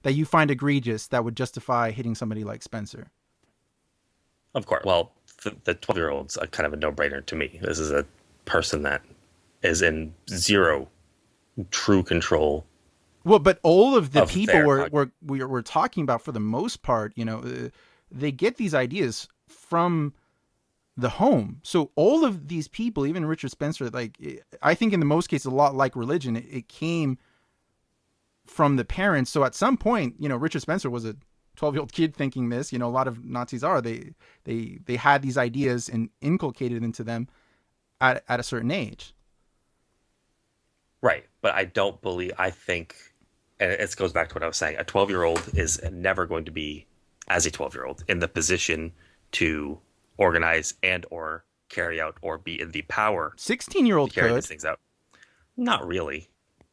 that you find egregious that would justify hitting somebody like Spencer. Of course. Well, the 12-year-old's kind of a no-brainer to me. This is a person that is in zero true control. Well, but all of the people we're talking about, for the most part, they get these ideas from the home. So all of these people, even Richard Spencer, I think in the most cases, a lot like religion, it came from the parents. So at some point, Richard Spencer was a 12-year-old kid thinking this. A lot of Nazis are. They had these ideas and inculcated into them at a certain age. Right, but I think, and it goes back to what I was saying, a 12-year-old is never going to be, as a 12-year-old, in the position to organize and or carry out or be in the power 16-year-old to carry could. these things out. Not really.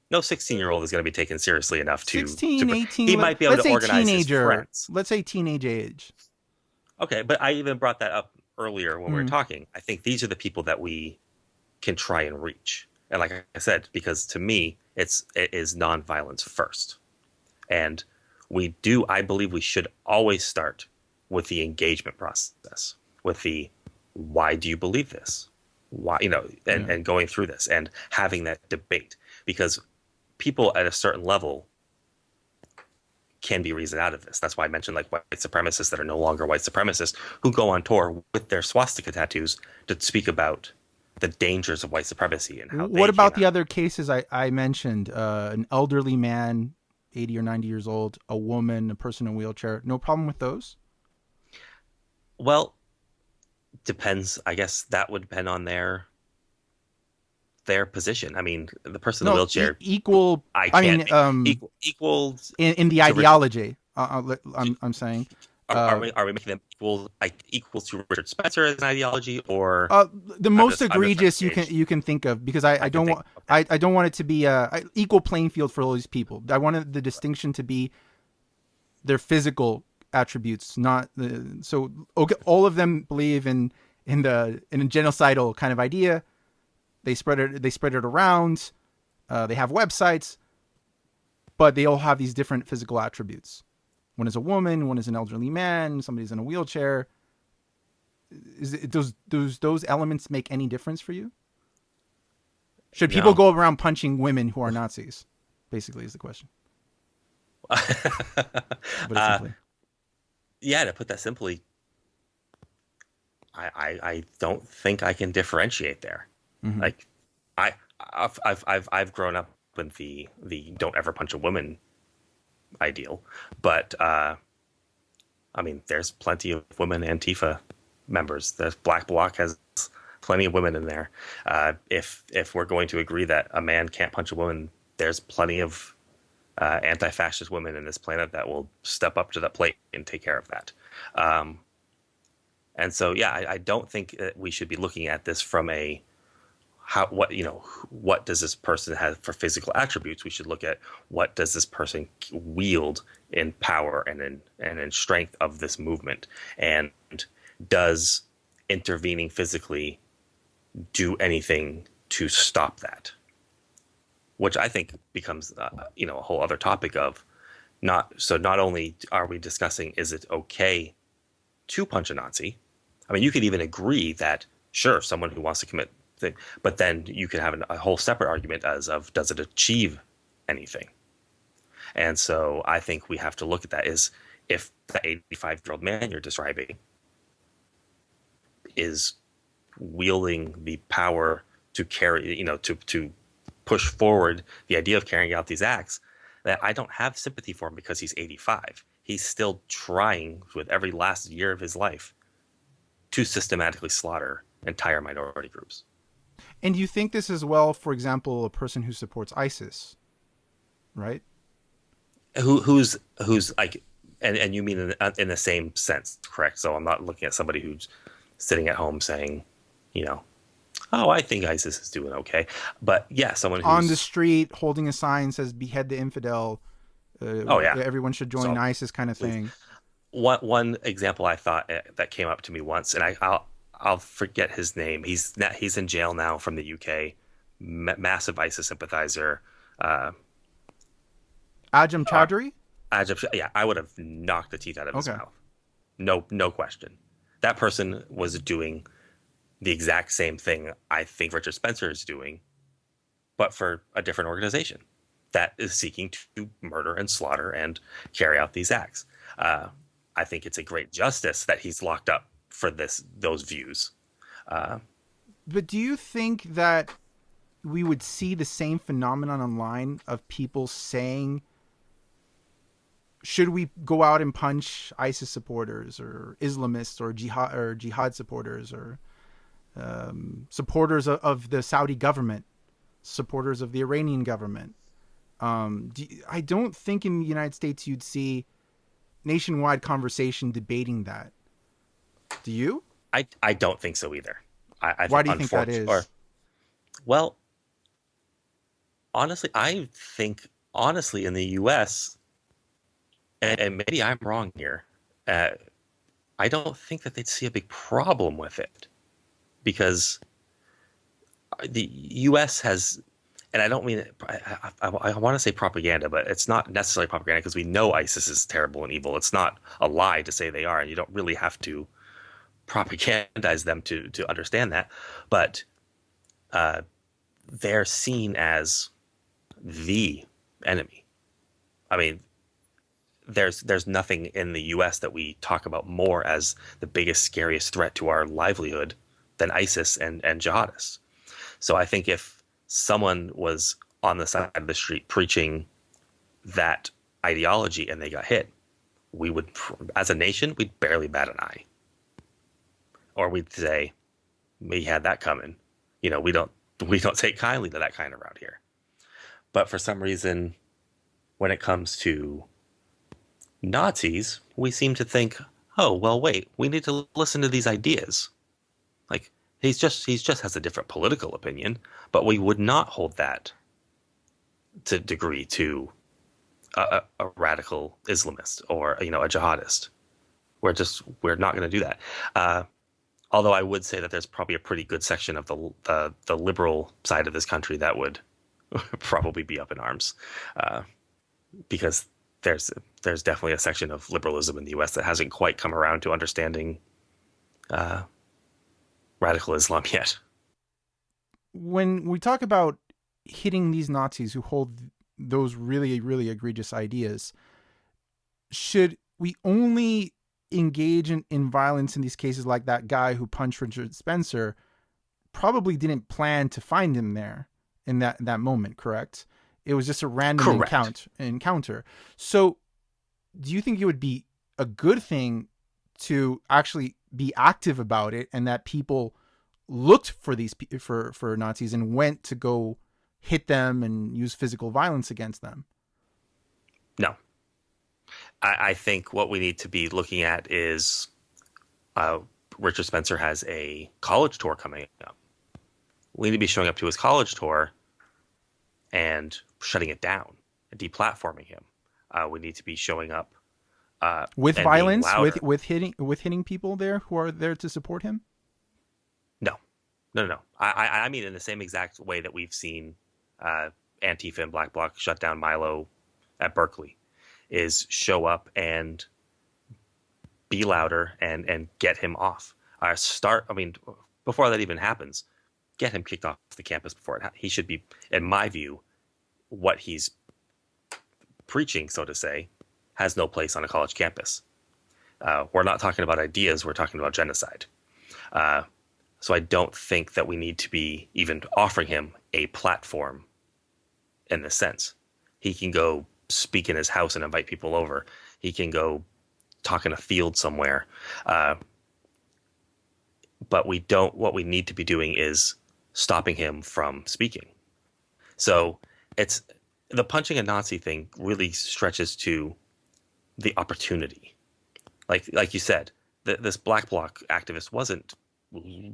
No 16-year-old is going to be taken seriously enough to 16, 18. He might be able to organize teenager, his friends. Let's say teenage age. Okay, but I even brought that up earlier when we were talking. I think these are the people that we can try and reach. And like I said, because to me, it is nonviolence first. And I believe we should always start with the engagement process, with the, why do you believe this? Why, and going through this and having that debate, because people at a certain level can be reasoned out of this. That's why I mentioned white supremacists that are no longer white supremacists who go on tour with their swastika tattoos to speak about the dangers of white supremacy and how. What about the other cases I mentioned? An elderly man, 80 or 90 years old, a woman, a person in a wheelchair. No problem with those? Well, depends. I guess that would depend on their position. I mean, the person in the wheelchair equal. Equal in the ideology. I'm saying. Are we making them equal to Richard Spencer as an ideology, or the most egregious you can think of? Because I don't want it to be a equal playing field for all these people. I wanted the distinction to be their physical attributes, not so. Okay, all of them believe in in a genocidal kind of idea. They spread it around. They have websites, but they all have these different physical attributes. One is a woman, one is an elderly man, somebody's in a wheelchair. Those elements make any difference for you? Should people No. go around punching women who are Nazis? Basically, is the question. But it's uh, simply. yeah, to put that simply, I don't think I can differentiate there. Mm-hmm. Like, I've grown up with the don't ever punch a woman ideal, but I mean, there's plenty of women Antifa members. The Black Bloc has plenty of women in there. If we're going to agree that a man can't punch a woman, there's plenty of anti-fascist women in this planet that will step up to the plate and take care of that. And so, yeah, I don't think that we should be looking at this from a what does this person have for physical attributes. We should look at what does this person wield in power and in strength of this movement, and does intervening physically do anything to stop that? Which I think becomes a whole other topic of not only are we discussing is it okay to punch a Nazi. I mean, you could even agree that sure, someone who wants to commit thing, but then you could have a whole separate argument as of does it achieve anything? And so I think we have to look at that is if the 85-year-old man you're describing is wielding the power to carry, to push forward the idea of carrying out these acts, that I don't have sympathy for him because he's 85. He's still trying with every last year of his life to systematically slaughter entire minority groups. And you think this as well, for example, a person who supports ISIS, right? Who's like, and you mean in the same sense, correct? So I'm not looking at somebody who's sitting at home saying, oh, I think ISIS is doing okay. But yeah, someone who's on the street holding a sign says "Behead the infidel." Oh yeah, everyone should join ISIS, kind of thing. One example I thought that came up to me once, and I'll forget his name. He's in jail now from the UK. Massive ISIS sympathizer. Ajam Chowdhury? Yeah, I would have knocked the teeth out of his mouth. No question. That person was doing the exact same thing I think Richard Spencer is doing, but for a different organization that is seeking to murder and slaughter and carry out these acts. I think it's a great justice that he's locked up for those views. But do you think that we would see the same phenomenon online of people saying, should we go out and punch ISIS supporters or Islamists or jihad supporters or supporters of the Saudi government, supporters of the Iranian government? I don't think in the United States you'd see nationwide conversation debating that. Do you? I don't think so either. Why do you think that is? Well, honestly, I think in the U.S., and maybe I'm wrong here, I don't think that they'd see a big problem with it because the U.S. has, and I don't mean I want to say propaganda, but it's not necessarily propaganda because we know ISIS is terrible and evil. It's not a lie to say they are, and you don't really have to propagandize them to understand that. But they're seen as the enemy. I mean, there's nothing in the U.S. that we talk about more as the biggest, scariest threat to our livelihood than ISIS and jihadists. So I think if someone was on the side of the street preaching that ideology and they got hit, we would, as a nation, we'd barely bat an eye. Or we'd say, we had that coming. We don't take kindly to that kind around here. But for some reason, when it comes to Nazis, we seem to think, oh, well, wait, we need to listen to these ideas. Like, he's just has a different political opinion, but we would not hold that to degree to a radical Islamist or, a jihadist. We're not going to do that. Although I would say that there's probably a pretty good section of the liberal side of this country that would probably be up in arms, because there's definitely a section of liberalism in the U.S. that hasn't quite come around to understanding radical Islam yet. When we talk about hitting these Nazis who hold those really, really egregious ideas, should we only engage in violence in these cases like that guy who punched Richard Spencer probably didn't plan to find him there in that moment, correct? It was just a random encounter. So do you think it would be a good thing to actually be active about it, and that people looked for these for Nazis and went to go hit them and use physical violence against them? No. I think what we need to be looking at is Richard Spencer has a college tour coming up. We need to be showing up to his college tour and shutting it down and deplatforming him. We need to be showing up with violence, with hitting people there who are there to support him. No. I mean, in the same exact way that we've seen Antifa and Black Bloc shut down Milo at Berkeley, is show up and be louder and get him off. Before that even happens, get him kicked off the campus before he should be, in my view, what he's preaching, so to say, has no place on a college campus. We're not talking about ideas, we're talking about genocide. So I don't think that we need to be even offering him a platform in this sense. He can go speak in his house and invite people over. He can go talk in a field somewhere. But what we need to be doing is stopping him from speaking. So it's the punching a Nazi thing really stretches to the opportunity. Like you said, this Black Bloc activist wasn't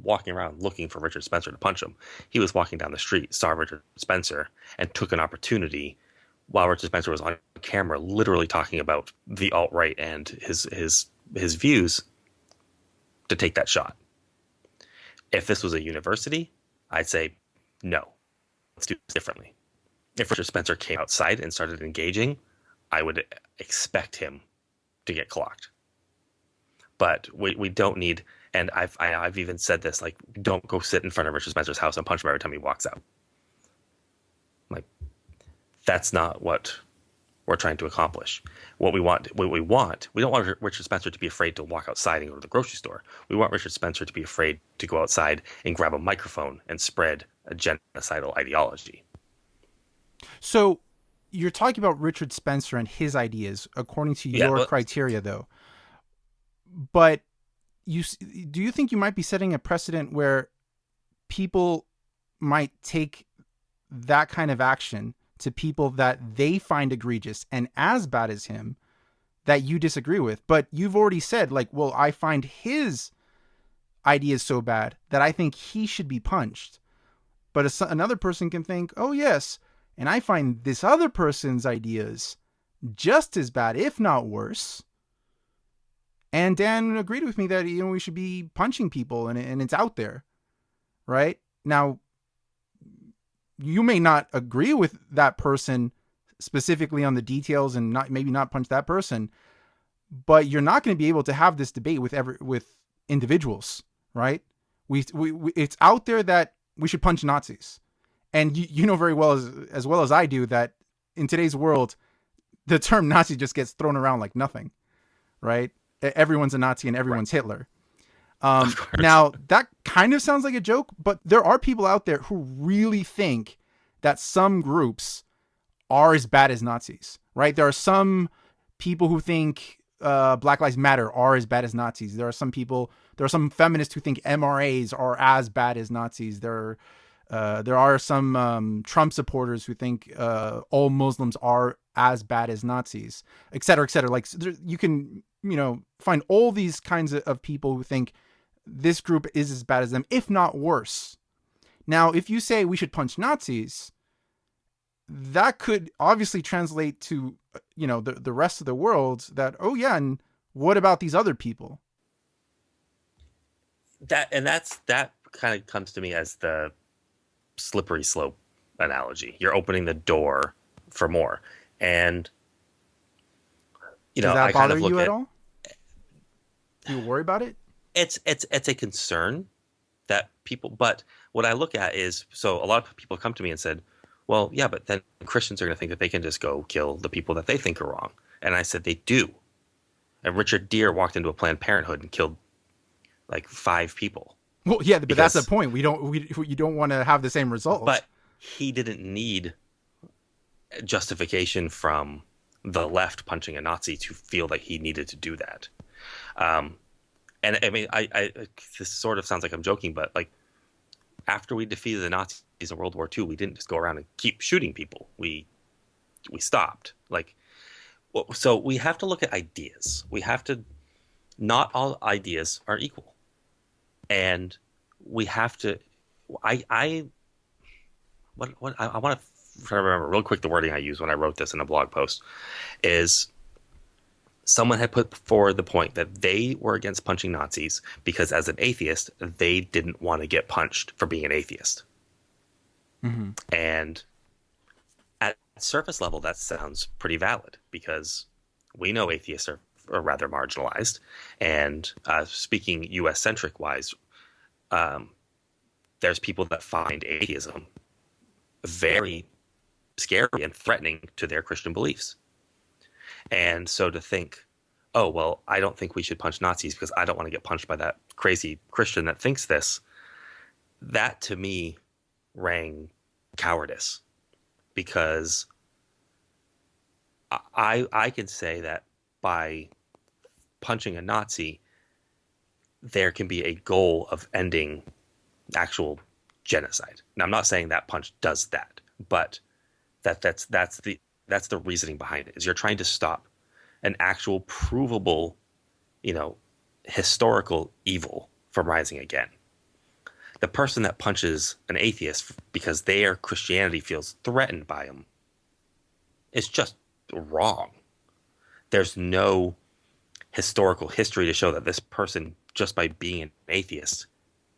walking around looking for Richard Spencer to punch him. He was walking down the street, saw Richard Spencer, and took an opportunity while Richard Spencer was on camera, literally talking about the alt-right and his views, to take that shot. If this was a university, I'd say, no, let's do this differently. If Richard Spencer came outside and started engaging, I would expect him to get clocked. But we don't need, and I've even said this, like, don't go sit in front of Richard Spencer's house and punch him every time he walks out. Like, that's not what we're trying to accomplish. We don't want Richard Spencer to be afraid to walk outside and go to the grocery store. We want Richard Spencer to be afraid to go outside and grab a microphone and spread a genocidal ideology. So you're talking about Richard Spencer and his ideas according to your criteria, though. But do you think you might be setting a precedent where people might take that kind of action to people that they find egregious and as bad as him that you disagree with? But you've already said, like, well, I find his ideas so bad that I think he should be punched. But another person can think, oh, yes, and I find this other person's ideas just as bad, if not worse. And Dan agreed with me that, we should be punching people, and it's out there, right? Now, you may not agree with that person specifically on the details and maybe not punch that person, but you're not going to be able to have this debate with individuals, right? It's out there that we should punch Nazis. And you know very well as well as I do that in today's world, the term Nazi just gets thrown around like nothing, right? Everyone's a Nazi and everyone's right. Hitler. Now, that kind of sounds like a joke, but there are people out there who really think that some groups are as bad as Nazis, right? There are some people who think Black Lives Matter are as bad as Nazis. There are some feminists who think MRAs are as bad as Nazis. There are some Trump supporters who think all Muslims are as bad as Nazis, et cetera, et cetera. Like, you can, find all these kinds of people who think this group is as bad as them, if not worse. Now, if you say we should punch Nazis, that could obviously translate to, the rest of the world that, oh yeah, and what about these other people? that kind of comes to me as the slippery slope analogy. You're opening the door for more, and Does I that kind bother of look you at at all? Do you worry about it? it's a concern that people. But what I look at is, so a lot of people come to me and said, "Well, yeah, but then Christians are going to think that they can just go kill the people that they think are wrong." And I said, "They do." And Richard Gere walked into a Planned Parenthood and killed like 5 people Well, yeah, but that's the because, point. You don't want to have the same result. but he didn't need justification from the left punching a Nazi to feel like he needed to do that. Um, and I mean, this sort of sounds like I'm joking, but like after we defeated the Nazis in World War II, we didn't just go around and keep shooting people. We stopped. Like, so we have to look at ideas. We have to. Not all ideas are equal, and we have to. I what I want to try to remember real quick the wording I used when I wrote this in a blog post is someone had put forward the point that they were against punching Nazis because as an atheist, they didn't want to get punched for being an atheist. Mm-hmm. And at surface level, that sounds pretty valid because we know atheists are rather marginalized. And speaking US centric wise, there's people that find atheism very scary and threatening to their Christian beliefs. And so to think, oh, well, I don't think we should punch Nazis because I don't want to get punched by that crazy Christian that thinks this, that to me rang cowardice because I can say that by punching a Nazi, there can be a goal of ending actual genocide. Now, I'm not saying that punch does that, but that's the reasoning behind it. Is you're trying to stop an actual provable, historical evil from rising again. The person that punches an atheist because their Christianity feels threatened by him is just wrong. There's no historical history to show that this person, just by being an atheist,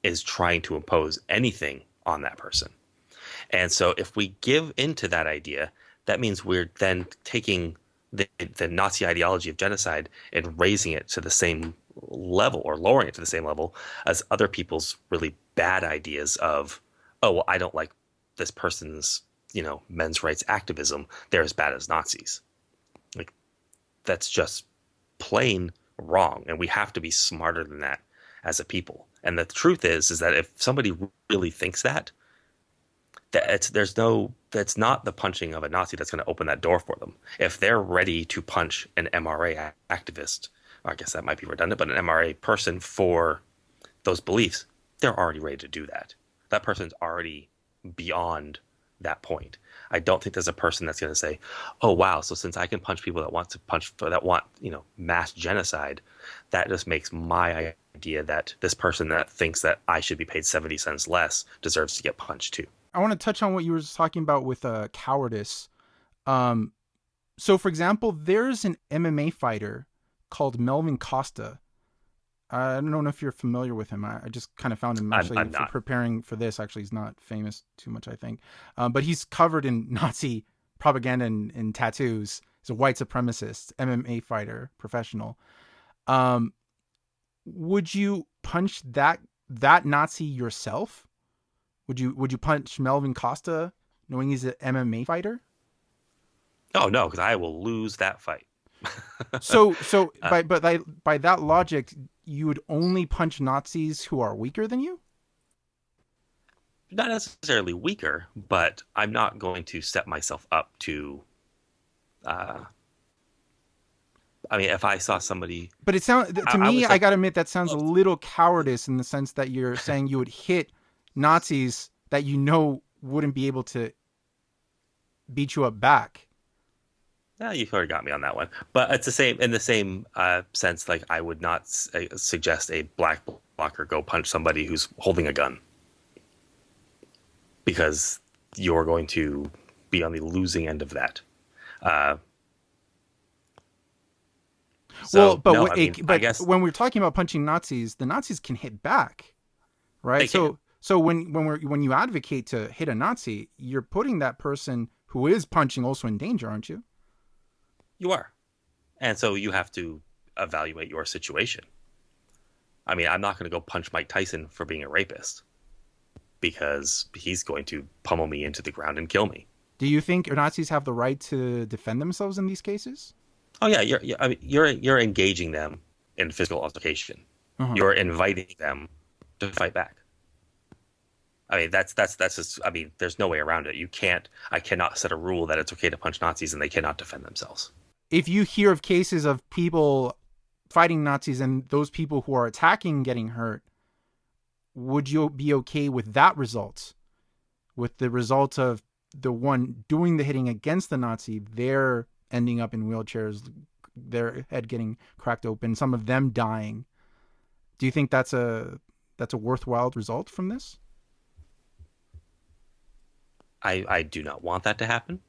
is trying to impose anything on that person. And so if we give into that idea, that means we're then taking the Nazi ideology of genocide and raising it to the same level or lowering it to the same level as other people's really bad ideas of, oh, well, I don't like this person's, men's rights activism. They're as bad as Nazis. Like, that's just plain wrong. And we have to be smarter than that as a people. And the truth is that if somebody really thinks that that's not the punching of a Nazi that's going to open that door for them. If they're ready to punch an MRA activist, or I guess that might be redundant, but an MRA person for those beliefs, they're already ready to do that. That person's already beyond that point. I don't think there's a person that's going to say, "Oh wow, so since I can punch people that want mass genocide, that just makes my idea that this person that thinks that I should be paid 70 cents less deserves to get punched too." I want to touch on what you were talking about with cowardice. So, for example, there's an MMA fighter called Melvin Costa. I don't know if you're familiar with him. I just kind of found him actually I'm not. preparing for this. Actually, he's not famous too much, I think. But he's covered in Nazi propaganda and tattoos. He's a white supremacist, MMA fighter, professional. Would you punch that Nazi yourself? Would you punch Melvin Costa knowing he's an MMA fighter? Oh no, because I will lose that fight. So by that logic, you would only punch Nazis who are weaker than you? Not necessarily weaker, but I'm not going to set myself up to. I mean, if I saw somebody, but it sounds to me, I gotta admit that sounds a well, little cowardice in the sense that you're saying you would hit Nazis that wouldn't be able to beat you up back. you sort of got me on that one. But it's the same sense. Like I would not suggest a black blocker go punch somebody who's holding a gun because you're going to be on the losing end of that. Well, So but no, I mean, I but guess when we're talking about punching Nazis, the Nazis can hit back, they right? can. So when you advocate to hit a Nazi, you're putting that person who is punching also in danger, aren't you? You are, and so you have to evaluate your situation. I mean, I'm not going to go punch Mike Tyson for being a rapist because he's going to pummel me into the ground and kill me. Do you think Nazis have the right to defend themselves in these cases? Oh yeah, I mean, you're engaging them in physical altercation. Uh-huh. You're inviting them to fight back. I mean, that's just. I mean, there's no way around it. You can't. I cannot set a rule that it's okay to punch Nazis and they cannot defend themselves. If you hear of cases of people fighting Nazis and those people who are attacking getting hurt, would you be okay with that result? With the result of the one doing the hitting against the Nazi, they're ending up in wheelchairs, their head getting cracked open, some of them dying. Do you think that's a worthwhile result from this? I do not want that to happen.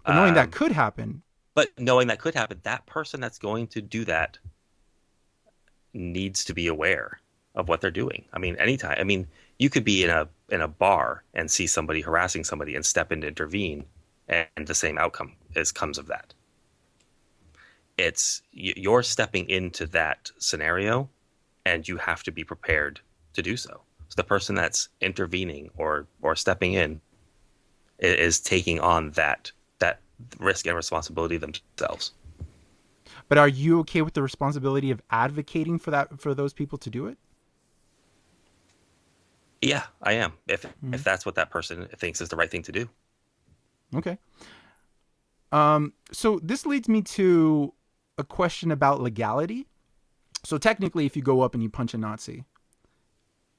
But knowing that Um, could happen, but knowing that could happen, that person that's going to do that needs to be aware of what they're doing. I mean, anytime. I mean, you could be in a bar and see somebody harassing somebody and step in to intervene, and the same outcome is comes of that. It's you're stepping into that scenario, and you have to be prepared to do so. So the person that's intervening or stepping in is taking on that risk and responsibility themselves. but are you okay with the responsibility of advocating for those people to do it? Yeah, I am. Mm-hmm. If that's what that person thinks is the right thing to do. Okay. So this leads me to a question about legality. So technically, if you go up and you punch a Nazi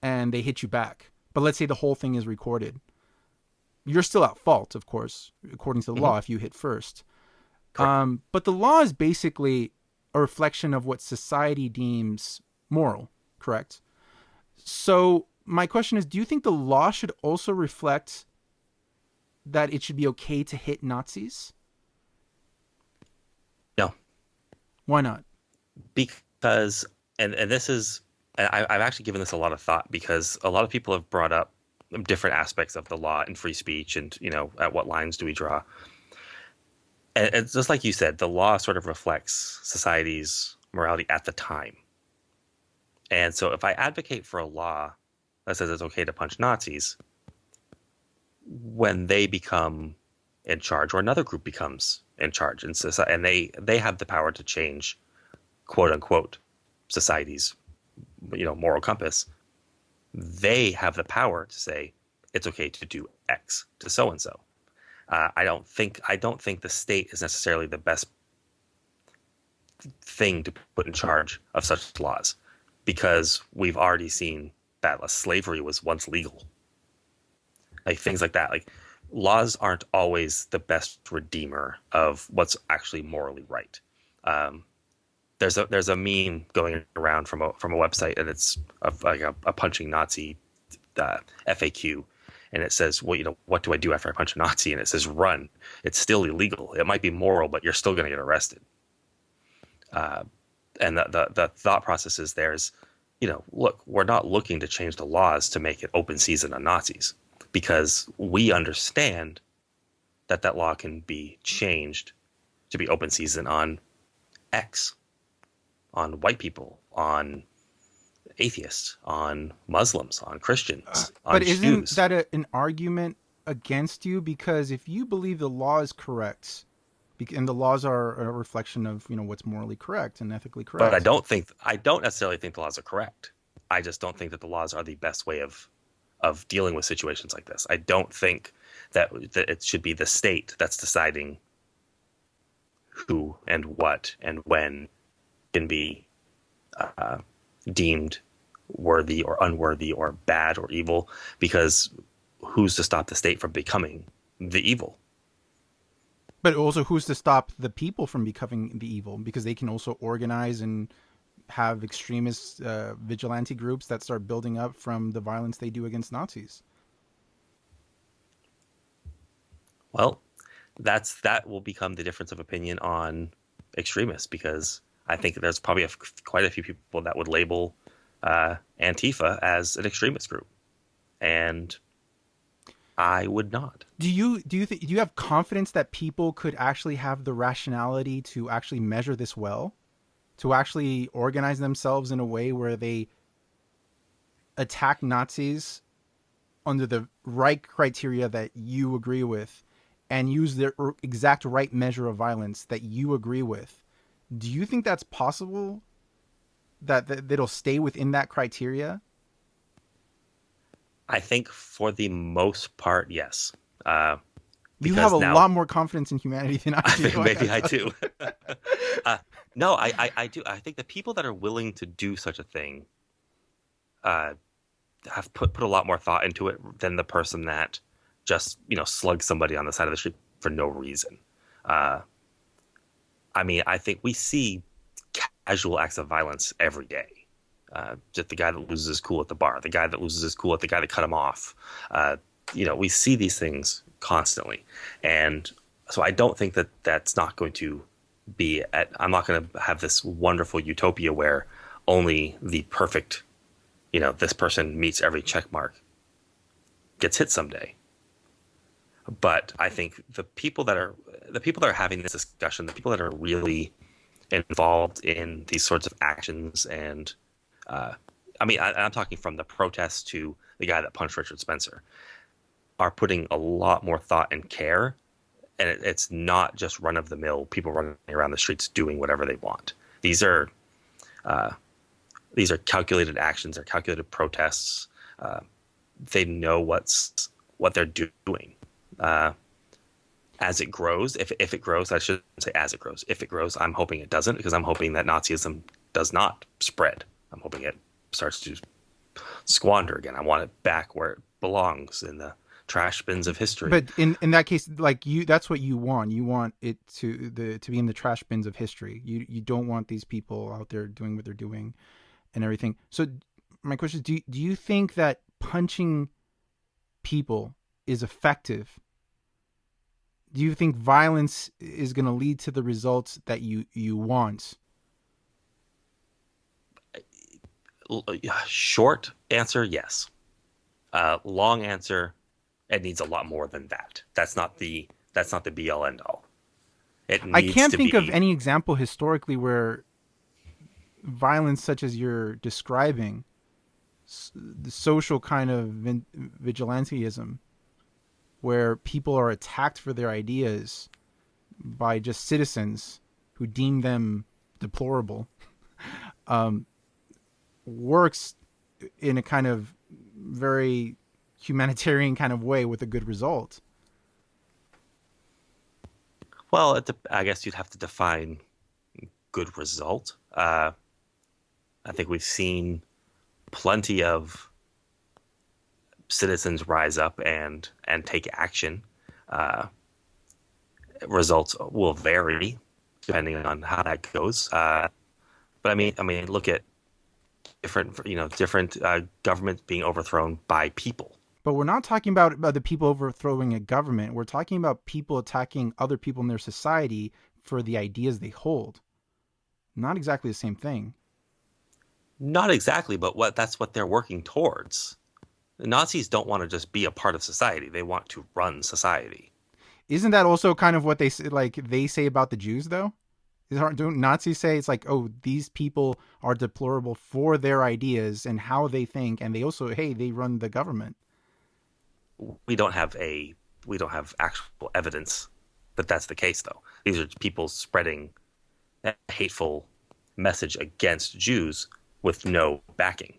and they hit you back, but let's say the whole thing is recorded, you're still at fault, of course, according to the law, if you hit first. Correct. But the law is basically a reflection of what society deems moral, correct? So my question is, do you think the law should also reflect that it should be okay to hit Nazis? No, Why not? because and this is I've actually given this a lot of thought because a lot of people have brought up different aspects of the law and free speech and at what lines do we draw. And it's just like you said, the law sort of reflects society's morality at the time. And so if I advocate for a law that says it's okay to punch Nazis, when they become in charge or another group becomes in charge and society, and they have the power to change, quote unquote, society's moral compass, they have the power to say it's okay to do X to so and so. I don't think the state is necessarily the best thing to put in charge of such laws, because we've already seen that slavery was once legal. Like things like that. Like laws aren't always the best redeemer of what's actually morally right. There's a meme going around from a website, and it's like a punching Nazi FAQ, and it says, well, what do I do after I punch a Nazi? And it says, run. It's still illegal. It might be moral, but you're still going to get arrested. And the thought process is look, we're not looking to change the laws to make it open season on Nazis, because we understand that law can be changed to be open season on X, on white people, on atheists, on Muslims, on Christians, on But isn't Jews. that an argument against you? Because if you believe the law is correct, and the laws are a reflection of what's morally correct and ethically But correct. I don't necessarily think the laws are correct. I just don't think that the laws are the best way of dealing with situations like this. I don't think that it should be the state that's deciding who and what and when can be deemed worthy or unworthy or bad or evil, because who's to stop the state from becoming the evil? But also, who's to stop the people from becoming the evil? Because they can also organize and have extremist vigilante groups that start building up from the violence they do against Nazis. Well, that will become the difference of opinion on extremists, because I think there's probably quite a few people that would label Antifa as an extremist group, and I would not. Do you have confidence that people could actually have the rationality to actually measure this well, to actually organize themselves in a way where they attack Nazis under the right criteria that you agree with and use the exact right measure of violence that you agree with? Do you think that's possible? That it'll stay within that criteria? I think for the most part, yes. You have a Now, lot more confidence in humanity than I I do. think maybe I do. No, I do. I think the people that are willing to do such a thing have put a lot more thought into it than the person that just slugs somebody on the side of the street for no reason. Uh, I mean, I think we see casual acts of violence every day. Just the guy that loses his cool at the bar, the guy that loses his cool at the guy that cut him off. We see these things constantly, and so I don't think that that's not going to be. I'm not going to have this wonderful utopia where only the perfect, this person meets every check mark, gets hit someday. But I think the people that are having this discussion, the people that are really involved in these sorts of actions, and I'm talking from the protests to the guy that punched Richard Spencer, are putting a lot more thought and care, and it's not just run of the mill people running around the streets doing whatever they want. These are calculated actions, they're calculated protests. They know what they're doing. As it grows, if it grows, I shouldn't say as it grows. If it grows, I'm hoping it doesn't, because I'm hoping that Nazism does not spread. I'm hoping it starts to squander again. I want it back where it belongs, in the trash bins of history. But in that case, like that's what you want. You want it to be in the trash bins of history. You don't want these people out there doing what they're doing and everything. So my question is, do you think that punching people is effective? Do you think violence is going to lead to the results that you want? Short answer, yes. Long answer, it needs a lot more than that. That's not the be all end all. I can't think of any example historically where violence such as you're describing, the social kind of vigilantism, where people are attacked for their ideas by just citizens who deem them deplorable, works in a kind of very humanitarian kind of way with a good result. Well, I guess you'd have to define good result. I think we've seen plenty of citizens rise up and take action. Results will vary depending on how that goes. But I mean, look at different governments being overthrown by people. But we're not talking about the people overthrowing a government. We're talking about people attacking other people in their society for the ideas they hold. Not exactly the same thing. Not exactly, but that's what they're working towards. The Nazis don't want to just be a part of society. They want to run society. Isn't that also kind of what they say about the Jews, though? Don't Nazis say it's like, oh, these people are deplorable for their ideas and how they think, and they also, hey, they run the government. We don't have actual evidence that that's the case, though. These are people spreading a hateful message against Jews with no backing.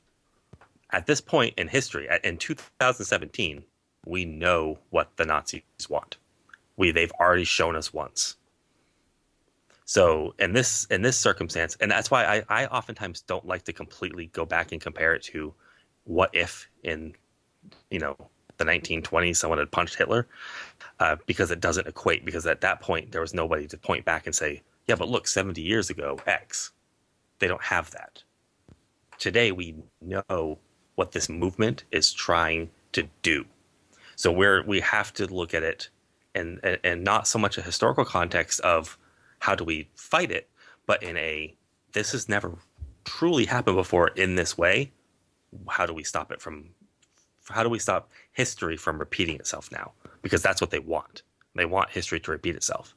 At this point in history, in 2017, we know what the Nazis want. They've already shown us once. So in this circumstance, and that's why I oftentimes don't like to completely go back and compare it to what if in the 1920s someone had punched Hitler, because it doesn't equate, because at that point there was nobody to point back and say, yeah, but look, 70 years ago, X. They don't have that. Today we know what this movement is trying to do. So we have to look at it and not so much a historical context of how do we fight it, but in a this has never truly happened before in this way. How do we stop it from? How do we stop history from repeating itself now? Because that's what they want. They want history to repeat itself.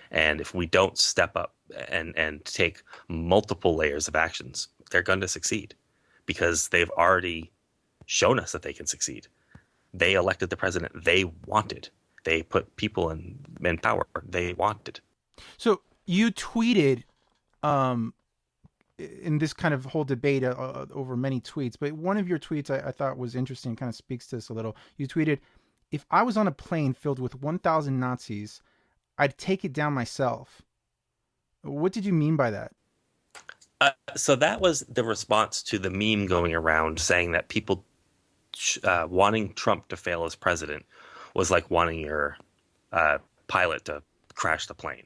And if we don't step up and take multiple layers of actions, they're going to succeed because they've already shown us that they can succeed. They elected the president they wanted. They put people in power they wanted. So you tweeted, in this kind of whole debate over many tweets, but one of your tweets I thought was interesting, kind of speaks to this a little. You tweeted, "If I was on a plane filled with 1,000 Nazis, I'd take it down myself." What did you mean by that? So that was the response to the meme going around saying that people wanting Trump to fail as president was like wanting your pilot to crash the plane.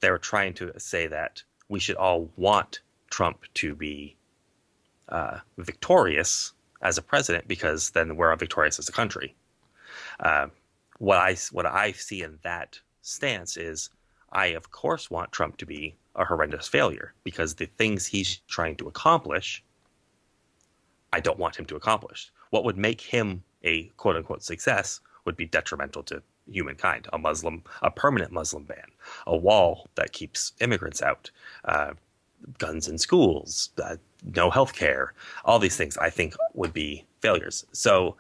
They were trying to say that we should all want Trump to be victorious as a president because then we're victorious as a country. What I see in that stance is I, of course, want Trump to be a horrendous failure because the things he's trying to accomplish, I don't want him to accomplish. What would make him a quote unquote success would be detrimental to humankind. A permanent Muslim ban, a wall that keeps immigrants out, guns in schools, no health care, all these things I think would be failures. So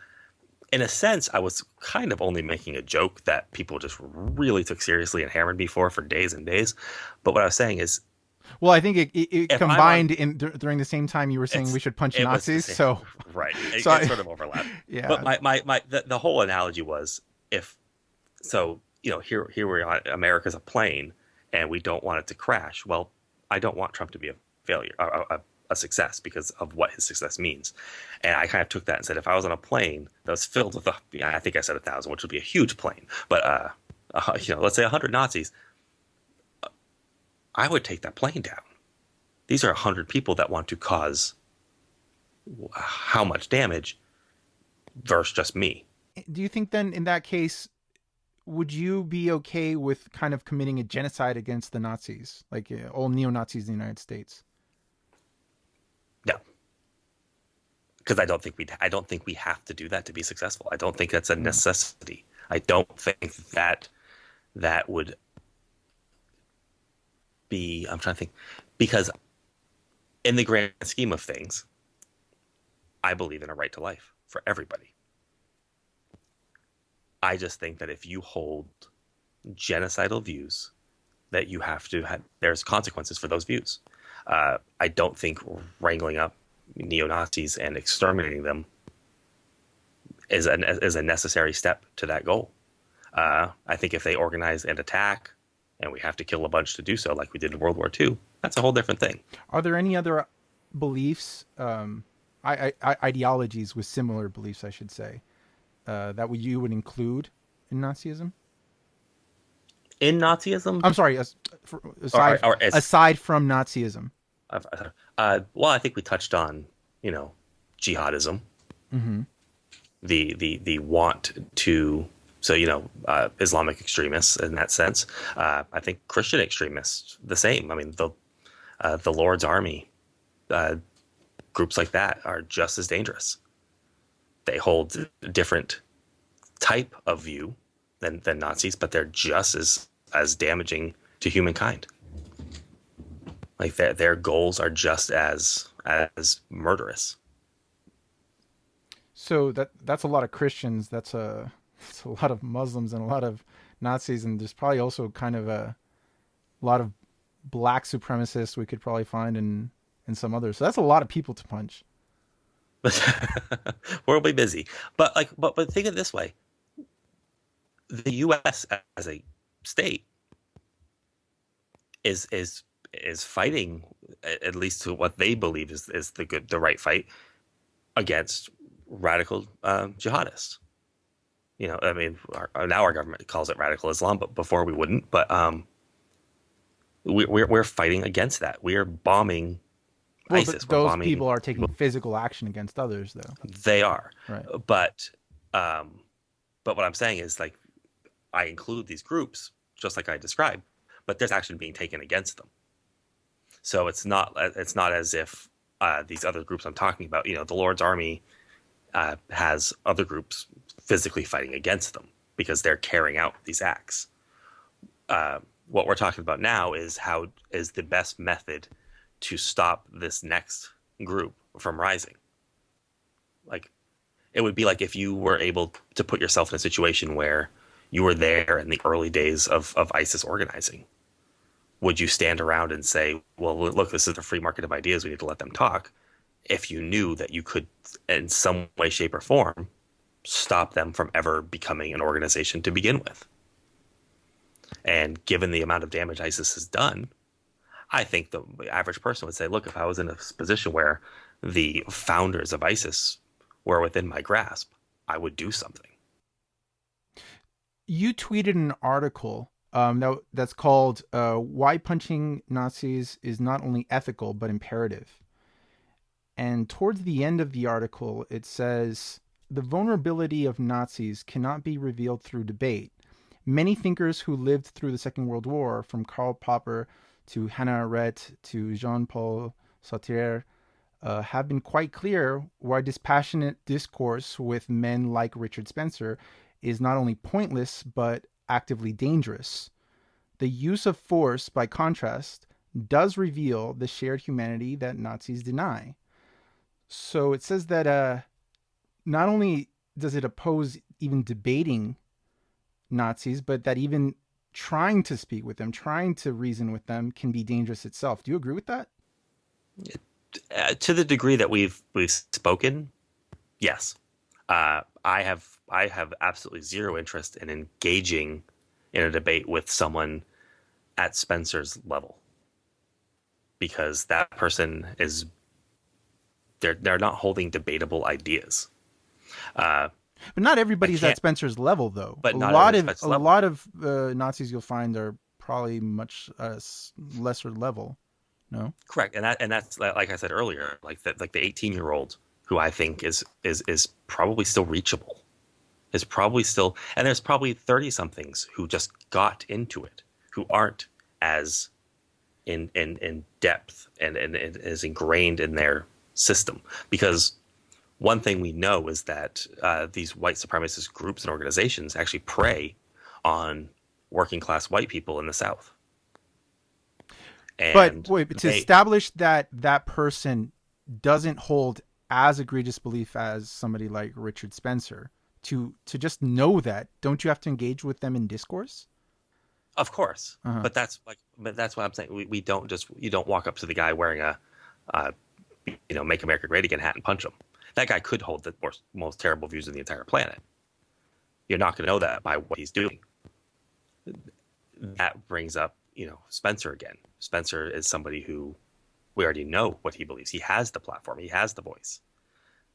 in a sense, I was kind of only making a joke that people just really took seriously and hammered me for days and days. But what I was saying is, well, I think it combined during the same time you were saying we should punch Nazis. So right, it so sort of overlapped. Yeah. But the whole analogy was here we are, America's a plane, and we don't want it to crash. Well, I don't want Trump to be a failure, a success because of what his success means. And I kind of took that and said, if I was on a plane that was filled with, I think I said 1,000, which would be a huge plane, but let's say 100 Nazis, I would take that plane down. These are 100 people that want to cause how much damage versus just me. Do you think then in that case, would you be okay with kind of committing a genocide against the Nazis, like all neo-Nazis in the United States? No, because I don't think we have to do that to be successful. I don't think that's a necessity. I don't think that would be. I'm trying to think, because in the grand scheme of things, I believe in a right to life for everybody. I just think that if you hold genocidal views, that you have to there's consequences for those views. I don't think wrangling up neo-Nazis and exterminating them is a necessary step to that goal. I think if they organize and attack, and we have to kill a bunch to do so, like we did in World War II, that's a whole different thing. Are there any other beliefs, ideologies with similar beliefs, I should say, that you would include in Nazism? In Nazism? I'm sorry, aside from Nazism. Well, I think we touched on, jihadism. Mm-hmm. The want to, Islamic extremists in that sense. I think Christian extremists, the same. I mean, the Lord's Army, groups like that are just as dangerous. They hold a different type of view than Nazis, but they're just as damaging to humankind. Like their goals are just as murderous. So that's a lot of Christians. That's a lot of Muslims and a lot of Nazis, and there's probably also kind of a lot of black supremacists we could probably find in some others. So that's a lot of people to punch. We'll be busy, but think of it this way: the U.S. as a state is fighting, at least to what they believe is the right fight, against radical jihadists. I mean, now our government calls it radical Islam, but before we wouldn't. But we're fighting against that. We are bombing ISIS. Those people are taking physical action against others, though. They are, right? But what I'm saying is, like, I include these groups just like I described, but there's action being taken against them. So it's not as if these other groups I'm talking about, the Lord's Army has other groups physically fighting against them because they're carrying out these acts. What we're talking about now is how is the best method to stop this next group from rising. Like, it would be like if you were able to put yourself in a situation where you were there in the early days of ISIS organizing. Would you stand around and say, well, look, this is the free market of ideas, we need to let them talk, if you knew that you could, in some way, shape, or form, stop them from ever becoming an organization to begin with? And given the amount of damage ISIS has done, I think the average person would say, look, if I was in a position where the founders of ISIS were within my grasp, I would do something. You tweeted an article that's called Why Punching Nazis is Not Only Ethical, but Imperative. And towards the end of the article, it says, the vulnerability of Nazis cannot be revealed through debate. Many thinkers who lived through the Second World War, from Karl Popper to Hannah Arendt to Jean-Paul Sartre, have been quite clear why dispassionate discourse with men like Richard Spencer is not only pointless, but actively dangerous. The use of force, by contrast, does reveal the shared humanity that Nazis deny. So it says that not only does it oppose even debating Nazis, but that even trying to speak with them, trying to reason with them can be dangerous itself. Do you agree with that? To the degree that we've spoken, yes. I have absolutely zero interest in engaging in a debate with someone at Spencer's level, because that person is they're not holding debatable ideas. But not everybody's at Spencer's level, though. But a lot of Nazis you'll find are probably much lesser level. No, correct, and that's like I said earlier, like the 18-year-old who I think is probably still reachable, is probably still, and there's probably 30-somethings who just got into it who aren't as in depth and as ingrained in their system, because one thing we know is that these white supremacist groups and organizations actually prey on working class white people in the South. And but to establish that that person doesn't hold as egregious belief as somebody like Richard Spencer, to just know that, don't you have to engage with them in discourse? Of course, but that's what I'm saying. We don't you don't walk up to the guy wearing a Make America Great Again hat and punch him. That guy could hold the most terrible views of the entire planet. You're not going to know that by what he's doing. That brings up, Spencer again. Spencer is somebody who we already know what he believes. He has the platform. He has the voice.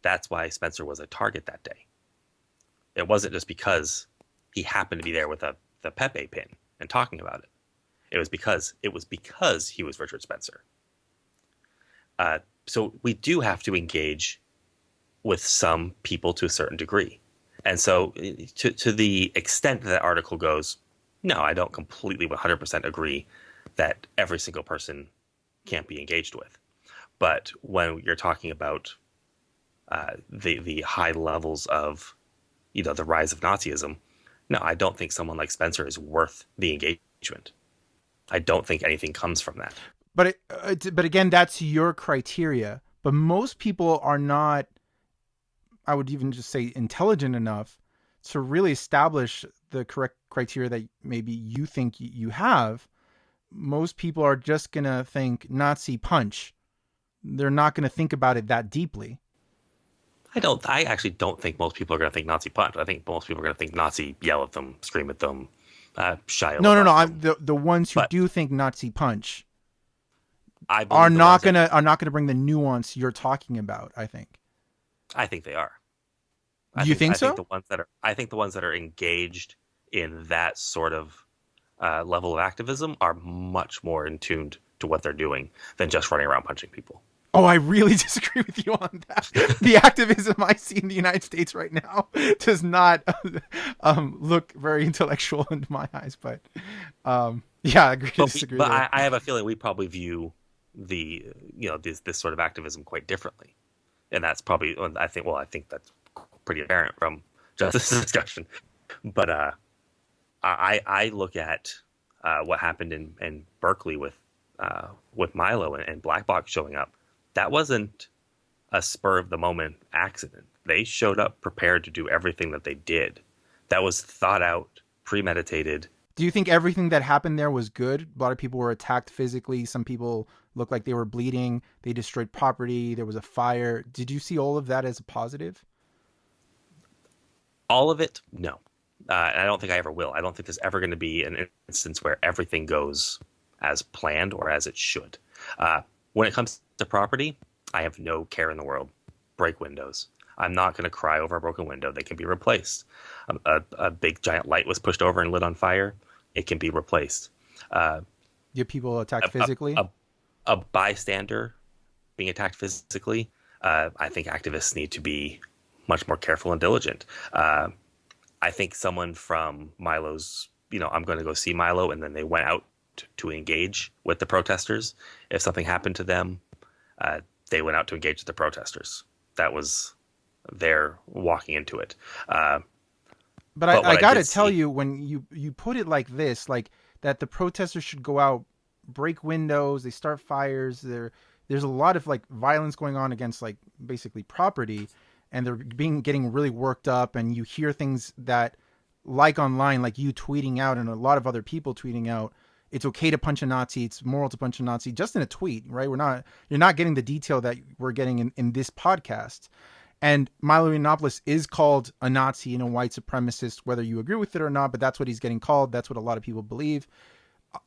That's why Spencer was a target that day. It wasn't just because he happened to be there with the Pepe pin and talking about it. It was because he was Richard Spencer. So we do have to engage with some people to a certain degree. And so to the extent that article goes, no, I don't completely 100% agree that every single person can't be engaged with. But when you're talking about the high levels of, the rise of Nazism, no, I don't think someone like Spencer is worth the engagement. I don't think anything comes from that. But again, that's your criteria. But most people are not, I would even just say, intelligent enough to really establish the correct criteria that maybe you think you have. Most people are just going to think Nazi punch. They're not going to think about it that deeply. I actually don't think most people are going to think Nazi punch. I think most people are going to think Nazi yell at them, scream at them, shy. No. I'm the ones who do think Nazi punch are not going to bring the nuance you're talking about. I think they are. You think so? I think the ones that are engaged in that sort of level of activism are much more in tune to what they're doing than just running around punching people. Oh, I really disagree with you on that. The activism I see in the United States right now does not look very intellectual in my eyes. But I agree to disagree. But I have a feeling we probably view the this sort of activism quite differently, and that's probably I think that's pretty apparent from just this discussion. But I look at what happened in Berkeley with Milo and Black Box showing up. That wasn't a spur of the moment accident. They showed up prepared to do everything that they did. That was thought out, premeditated. Do you think everything that happened there was good? A lot of people were attacked physically. Some people looked like they were bleeding. They destroyed property. There was a fire. Did you see all of that as a positive? All of it, no. And I don't think I ever will. I don't think there's ever going to be an instance where everything goes as planned or as it should. When it comes to property, I have no care in the world. Break windows. I'm not going to cry over a broken window. They can be replaced. A big giant light was pushed over and lit on fire. It can be replaced. Get people attacked physically? A bystander being attacked physically, I think activists need to be much more careful and diligent. I think someone from Milo's, I'm going to go see Milo, and then they went out to engage with the protesters. If something happened to them, they went out to engage with the protesters. That was their walking into it. But I got to tell you, when you put it like this, like that the protesters should go out, break windows, they start fires. There's a lot of like violence going on against like basically property, and they're getting really worked up, and you hear things that like online, like you tweeting out and a lot of other people tweeting out, it's okay to punch a Nazi, it's moral to punch a Nazi, just in a tweet, right? You're not getting the detail that we're getting in this podcast. And Milo Yiannopoulos is called a Nazi and a white supremacist, whether you agree with it or not, but that's what he's getting called. That's what a lot of people believe.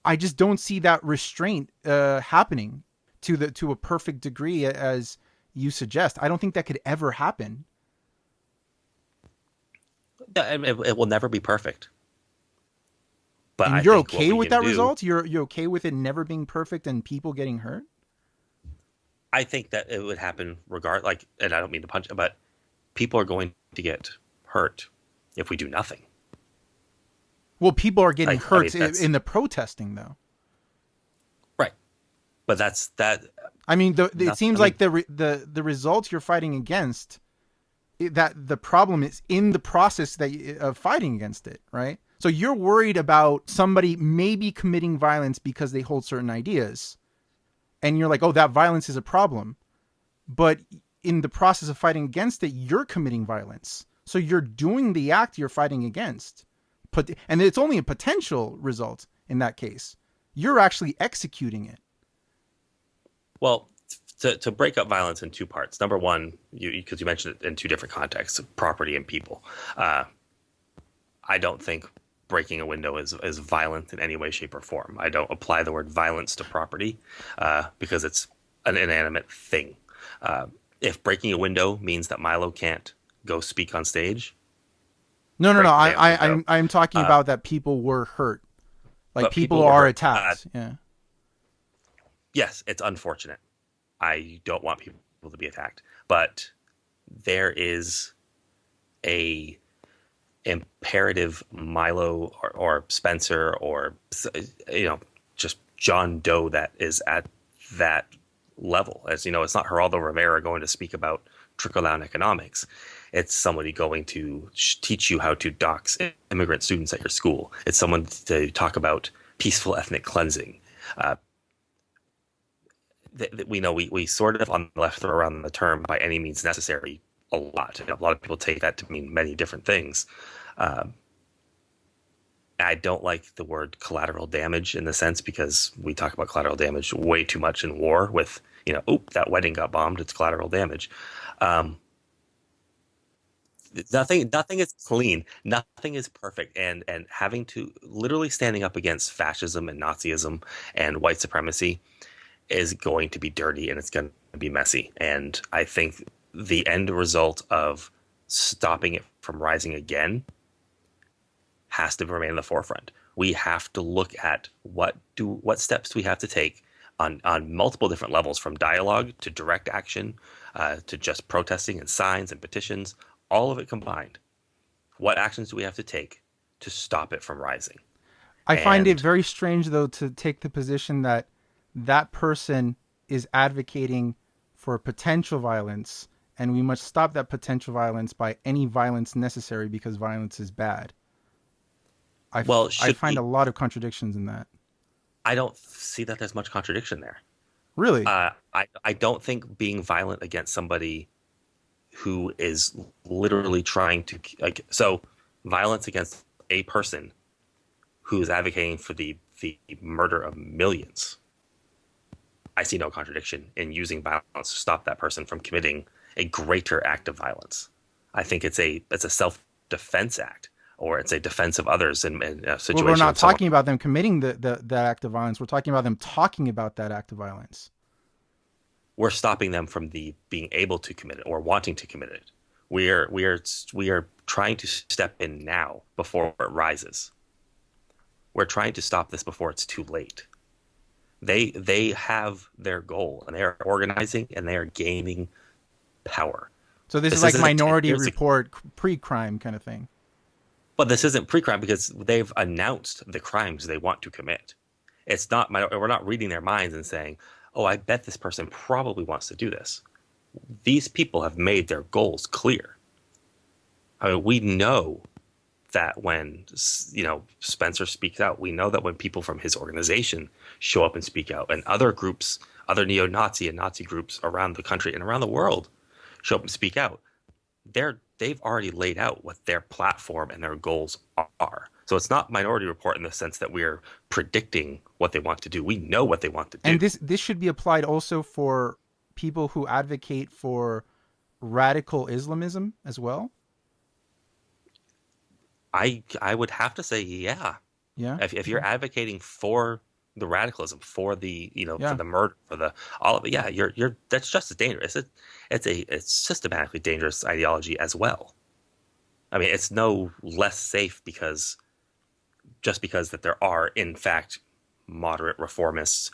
I just don't see that restraint happening to a perfect degree as you suggest. I don't think that could ever happen. It will never be perfect. But and you're okay with that result? You're okay with it never being perfect and people getting hurt? I think that it would happen and I don't mean to punch, but people are going to get hurt if we do nothing. Well, people are getting hurt in the protesting, though. Right. But that's that. I mean, it seems like the results you're fighting against, that the problem is in the process of fighting against it, right? So you're worried about somebody maybe committing violence because they hold certain ideas. And you're like, oh, that violence is a problem. But in the process of fighting against it, you're committing violence. So you're doing the act you're fighting against. And it's only a potential result in that case. You're actually executing it. Well, to break up violence in two parts. Number one, because you mentioned it in two different contexts, property and people. I don't think breaking a window is violent in any way, shape, or form. I don't apply the word violence to property because it's an inanimate thing. If breaking a window means that Milo can't go speak on stage, no. I'm talking about that people were hurt, like people are attacked. Yeah. Yes, it's unfortunate. I don't want people to be attacked, but there is a imperative Milo or Spencer or just John Doe that is at that level. As you know, it's not Geraldo Rivera going to speak about trickle-down economics. It's somebody going to teach you how to dox immigrant students at your school. It's someone to talk about peaceful ethnic cleansing. We sort of on the left throw around the term by any means necessary a lot. A lot of people take that to mean many different things. I don't like the word collateral damage in the sense because we talk about collateral damage way too much in war with, that wedding got bombed, it's collateral damage. Nothing is clean. Nothing is perfect. And having to literally standing up against fascism and Nazism and white supremacy is going to be dirty and it's going to be messy. And I think the end result of stopping it from rising again has to remain in the forefront. We have to look at what steps do we have to take on multiple different levels, from dialogue to direct action to just protesting and signs and petitions, all of it combined. What actions do we have to take to stop it from rising? I find it very strange, though, to take the position that person is advocating for potential violence, and we must stop that potential violence by any violence necessary because violence is bad. Well, I should find a we? lot of contradictions in that. I don't see that there's much contradiction there. Really? I don't think being violent against somebody who is literally trying to like so violence against a person who is advocating for the murder of millions. I see no contradiction in using violence to stop that person from committing a greater act of violence. I think it's a self defense act, or it's a defense of others in a Well, we're situation not with someone. talking about them committing that act of violence. We're talking about them talking about that act of violence. We're stopping them from being able to commit it or wanting to commit it. We are trying to step in now before it rises. We're trying to stop this before it's too late. They have their goal and they are organizing and they are gaining power. So this is This like isn't 10 Minority years ago, Report pre-crime kind of thing. but this isn't pre-crime because they've announced the crimes they want to commit. It's not we're not reading their minds and saying, "Oh, I bet this person probably wants to do this." These people have made their goals clear. I mean, we know that when Spencer speaks out, we know that when people from his organization show up and speak out, and other groups, other neo-Nazi and Nazi groups around the country and around the world show up and speak out, they've already laid out what their platform and their goals are. So it's not Minority Report in the sense that we're predicting what they want to do. We know what they want to do. And this should be applied also for people who advocate for radical Islamism as well. I would have to say, yeah. Yeah. If you're advocating for the radicalism, for the Yeah. for the murder, for the all of it, yeah, you're that's just as dangerous. It's systematically dangerous ideology as well. I mean, it's no less safe because that there are in fact moderate reformists,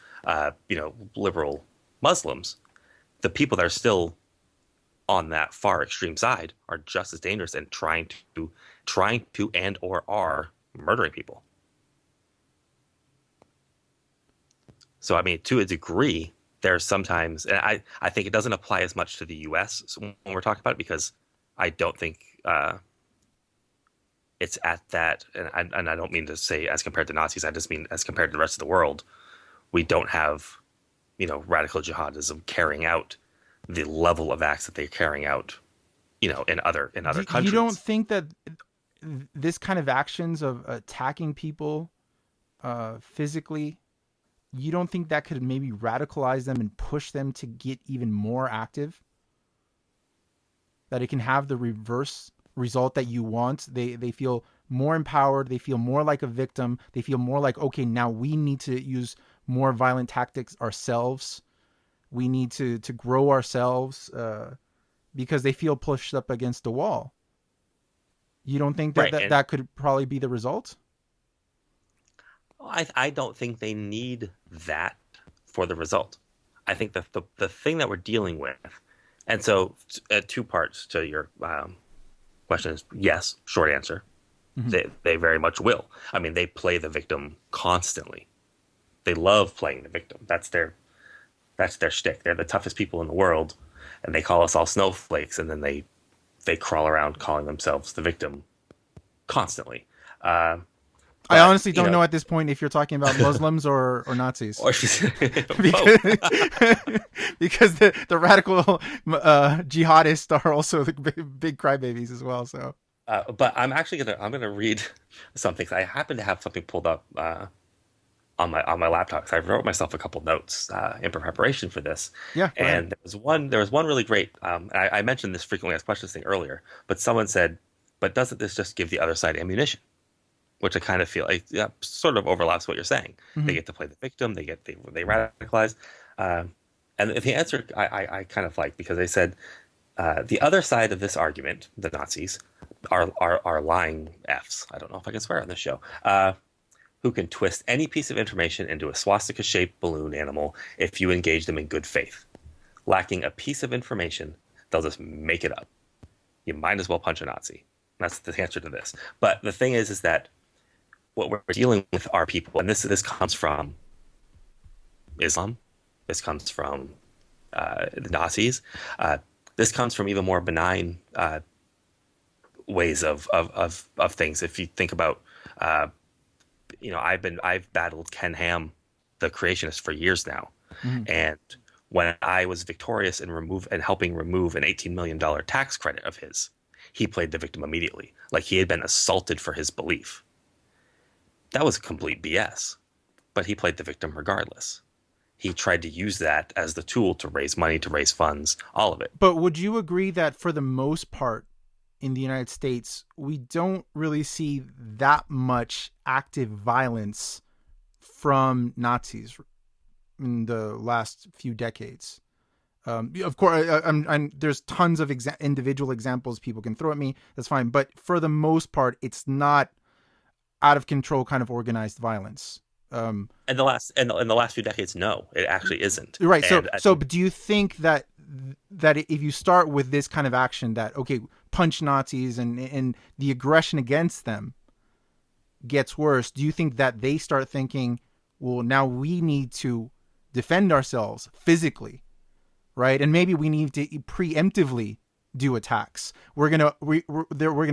liberal Muslims. The people that are still on that far extreme side are just as dangerous and trying to and or are murdering people. So I mean, to a degree, there's sometimes, and I think it doesn't apply as much to the U.S. when we're talking about it because I don't think it's at that, and I don't mean to say as compared to Nazis. I just mean as compared to the rest of the world, we don't have radical jihadism carrying out the level of acts that they're carrying out, in other countries. You don't think that this kind of actions of attacking people physically, you don't think that could maybe radicalize them and push them to get even more active? That it can have the reverse result that you want? They feel more empowered. They feel more like a victim. They feel more like, okay, now we need to use more violent tactics ourselves. We need to grow ourselves because they feel pushed up against the wall. You don't think that Right. that could probably be the result? I don't think they need that for the result. I think the thing that we're dealing with, and so two parts to your question is yes, short answer. Mm-hmm. They very much will. I mean, they play the victim constantly. They love playing the victim. That's their shtick. They're the toughest people in the world, and they call us all snowflakes, and then they crawl around calling themselves the victim constantly. I honestly don't know at this point if you're talking about Muslims or Nazis. Or because because the radical jihadists are also the big crybabies as well. So, but I'm gonna read something. I happen to have something pulled up on my laptop because I wrote myself a couple notes in preparation for this. yeah. And there was one really great. I mentioned this frequently asked questions thing earlier, but someone said, "But doesn't this just give the other side ammunition?" Which I kind of feel like sort of overlaps what you're saying. Mm-hmm. They get to play the victim. They radicalize. And the answer I kind of like because they said the other side of this argument, the Nazis, are lying Fs. I don't know if I can swear on this show. Who can twist any piece of information into a swastika-shaped balloon animal if you engage them in good faith. Lacking a piece of information, they'll just make it up. You might as well punch a Nazi. That's the answer to this. But the thing is that what we're dealing with are people, and this comes from Islam, this comes from the Nazis. This comes from even more benign ways of things. If you think about, uh, I've battled Ken Ham, the creationist, for years now, Mhm. and when I was victorious in helping remove an $18 million tax credit of his, he played the victim immediately, like he had been assaulted for his belief. That was complete BS, but he played the victim regardless. He tried to use that as the tool to raise money, to raise funds, all of it. But would you agree that for the most part in the United States, we don't really see that much active violence from Nazis in the last few decades? Of course, there's tons of individual examples people can throw at me. That's fine. But for the most part, it's not out of control kind of organized violence. In the last few decades, no, it actually isn't. Right. And I So think, do you think that if you start with this kind of action, that okay, punch Nazis and the aggression against them gets worse, do you think that they start thinking, well, now we need to defend ourselves physically, right? And maybe we need to preemptively do attacks. We're gonna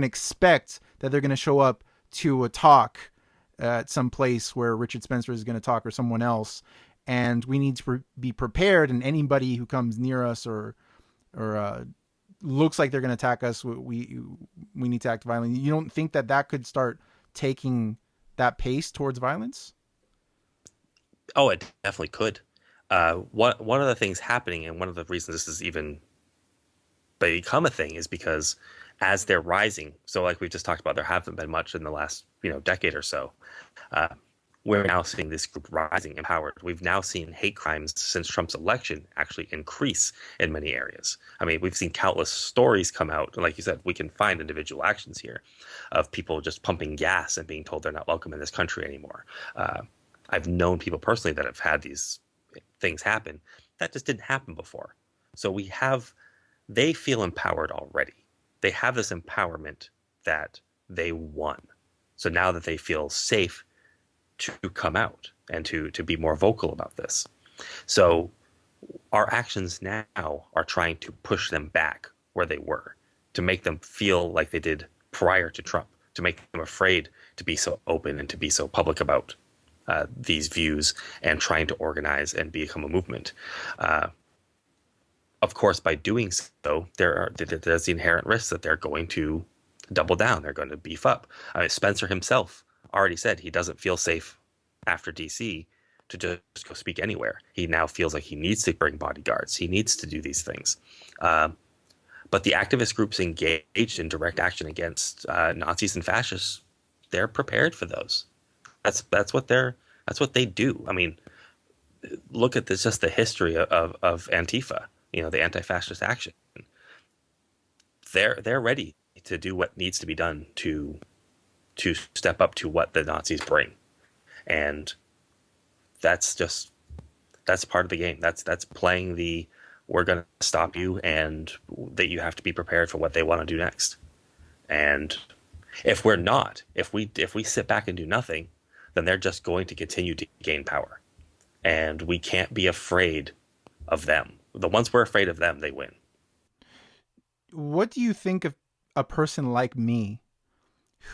expect that they're gonna show up to a talk at some place where Richard Spencer is going to talk, or someone else, and we need to be prepared. And anybody who comes near us or looks like they're going to attack us, we need to act violently. You don't think that could start taking that pace towards violence? oh, it definitely could. One of the things happening, and one of the reasons this is even become a thing, is because as they're rising, so like we've just talked about, there haven't been much in the last decade or so. Uh, we're now seeing this group rising empowered. We've now seen hate crimes since Trump's election actually increase in many areas. I mean, we've seen countless stories come out. Like you said, we can find individual actions here of people just pumping gas and being told they're not welcome in this country anymore. I've known people personally that have had these things happen. That just didn't happen before. So they feel empowered already. They have this empowerment that they won. So now that they feel safe to come out and to be more vocal about this. So our actions now are trying to push them back where they were, to make them feel like they did prior to Trump, to make them afraid to be so open and to be so public about these views and trying to organize and become a movement. Of course, by doing so, there's the inherent risk that they're going to double down. They're going to beef up. I mean, Spencer himself already said he doesn't feel safe after DC to just go speak anywhere. He now feels like he needs to bring bodyguards. He needs to do these things. But the activist groups engaged in direct action against Nazis and fascists, they're prepared for those. That's what they do. I mean, look at this, just the history of Antifa. The anti-fascist action. They're ready to do what needs to be done to step up to what the Nazis bring, and that's part of the game. That's playing the we're going to stop you, and that you have to be prepared for what they want to do next. And if we're not, if we sit back and do nothing, then they're just going to continue to gain power, and we can't be afraid of them. Once we're afraid of them, they win. What do you think of a person like me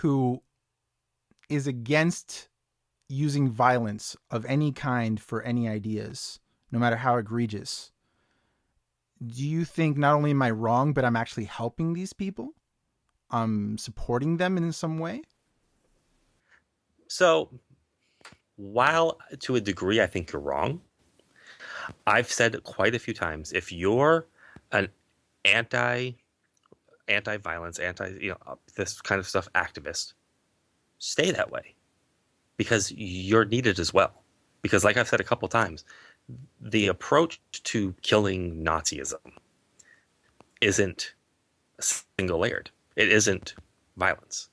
who is against using violence of any kind for any ideas, no matter how egregious? Do you think not only am I wrong, but I'm actually helping these people? I'm supporting them in some way? So, while to a degree I think you're wrong, I've said quite a few times, if you're an anti-violence, this kind of stuff activist, stay that way, because you're needed as well. Because like I've said a couple times, the approach to killing Nazism isn't single layered. It isn't violence.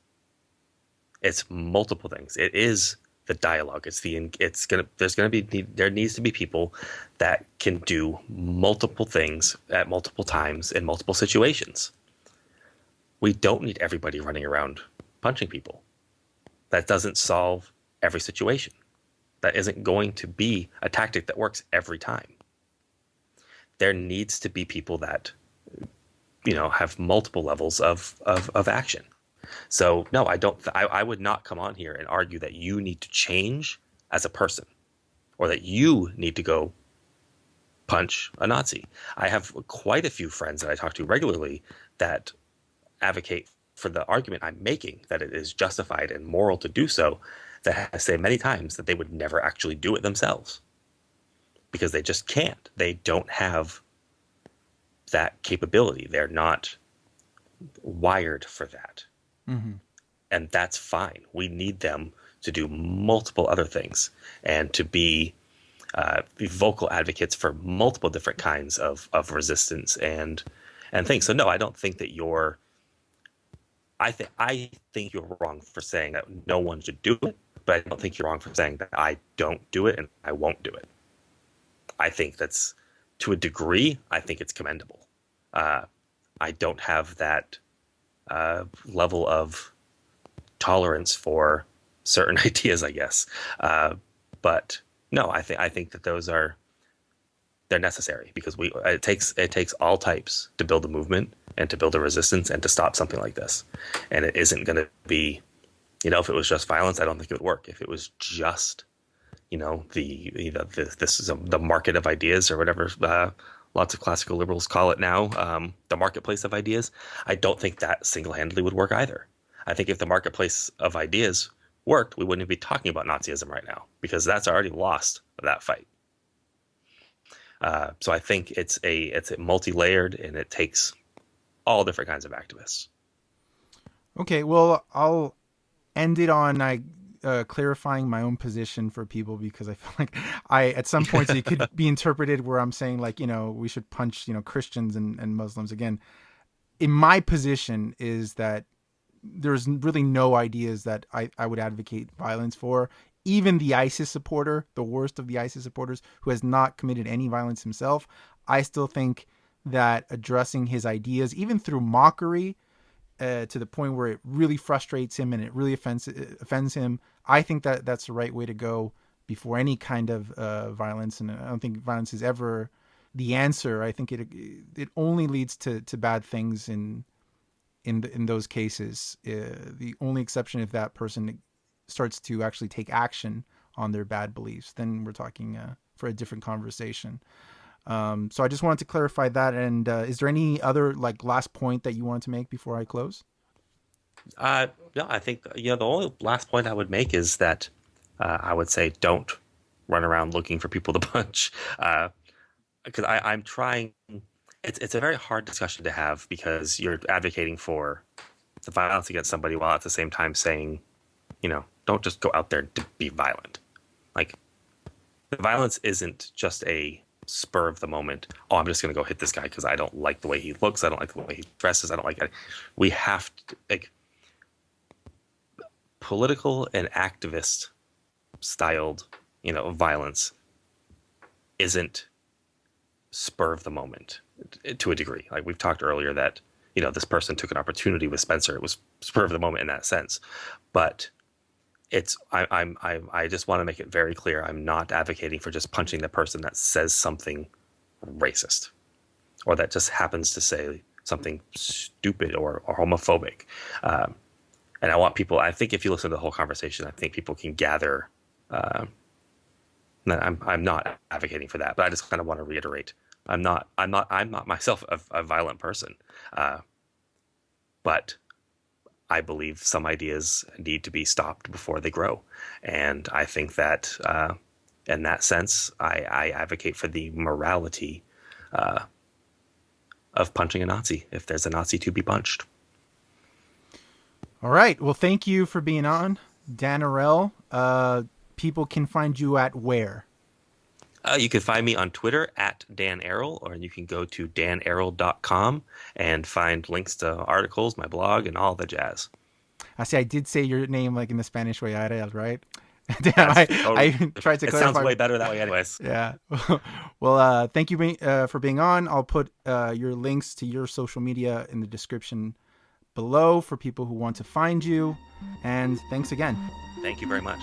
It's multiple things. It is the dialogue. There needs to be people that can do multiple things at multiple times in multiple situations. We don't need everybody running around punching people. That doesn't solve every situation. That isn't going to be a tactic that works every time. there needs to be people that, have multiple levels of action. So no, I would not come on here and argue that you need to change as a person, or that you need to go punch a Nazi. I have quite a few friends that I talk to regularly that advocate for the argument I'm making, that it is justified and moral to do so, that I say many times that they would never actually do it themselves because they just can't. They don't have that capability. They're not wired for that. Mm-hmm. And that's fine. We need them to do multiple other things and to be vocal advocates for multiple different kinds of resistance and things. So no, I don't think that I think you're wrong for saying that no one should do it, but I don't think you're wrong for saying that I don't do it and I won't do it. I think that's, to a degree, I think it's commendable. I don't have that level of tolerance for certain ideas, I guess. But no, I think that they're necessary, because it takes all types to build a movement and to build a resistance and to stop something like this. And it isn't going to be, if it was just violence, I don't think it would work. If it was just, this is the market of ideas, or whatever lots of classical liberals call it now, the marketplace of ideas, I don't think that single-handedly would work either. I think if the marketplace of ideas worked, we wouldn't be talking about Nazism right now, because that's already lost that fight. So I think it's a multi-layered, and it takes all different kinds of activists. Okay, well, I'll end it on clarifying my own position for people, because I feel like at some points it could be interpreted where I'm saying, like, we should punch, Christians and Muslims. Again, in my position is that there's really no ideas that I would advocate violence for. Even the ISIS supporter, the worst of the ISIS supporters, who has not committed any violence himself, I still think that addressing his ideas, even through mockery, to the point where it really frustrates him and it really offends him, I think that that's the right way to go before any kind of violence. And I don't think violence is ever the answer. I think it only leads to bad things in those cases. The only exception, if that person starts to actually take action on their bad beliefs, then we're talking for a different conversation. So I just wanted to clarify that. And is there any other last point that you want to make before I close? No, I think the only last point I would make is that I would say don't run around looking for people to punch, because I'm trying. It's a very hard discussion to have, because you're advocating for the violence against somebody while at the same time saying, don't just go out there to be violent. Like, the violence isn't just a spur of the moment. Oh, I'm just going to go hit this guy because I don't like the way he looks. I don't like the way he dresses. I don't like it. We have to, political and activist styled, violence isn't spur of the moment to a degree. Like we've talked earlier that, this person took an opportunity with Spencer. It was spur of the moment in that sense, but I just want to make it very clear. I'm not advocating for just punching the person that says something racist, or that just happens to say something stupid or homophobic. And I want people, I think if you listen to the whole conversation, I think people can gather, that I'm not advocating for that, but I just kind of want to reiterate, I'm not myself a violent person. But I believe some ideas need to be stopped before they grow. And I think that in that sense, I advocate for the morality of punching a Nazi if there's a Nazi to be punched. All right. Well, thank you for being on, Dan Arel. People can find you at where? You can find me on Twitter at Dan Arel, or you can go to danarel.com and find links to articles, my blog, and all the jazz. I did say your name in the Spanish way, Arel, right? Damn, I tried to clarify. It sounds way better that way anyways. Yeah. Well, thank you for being on. I'll put your links to your social media in the description below for people who want to find you. And thanks again. Thank you very much.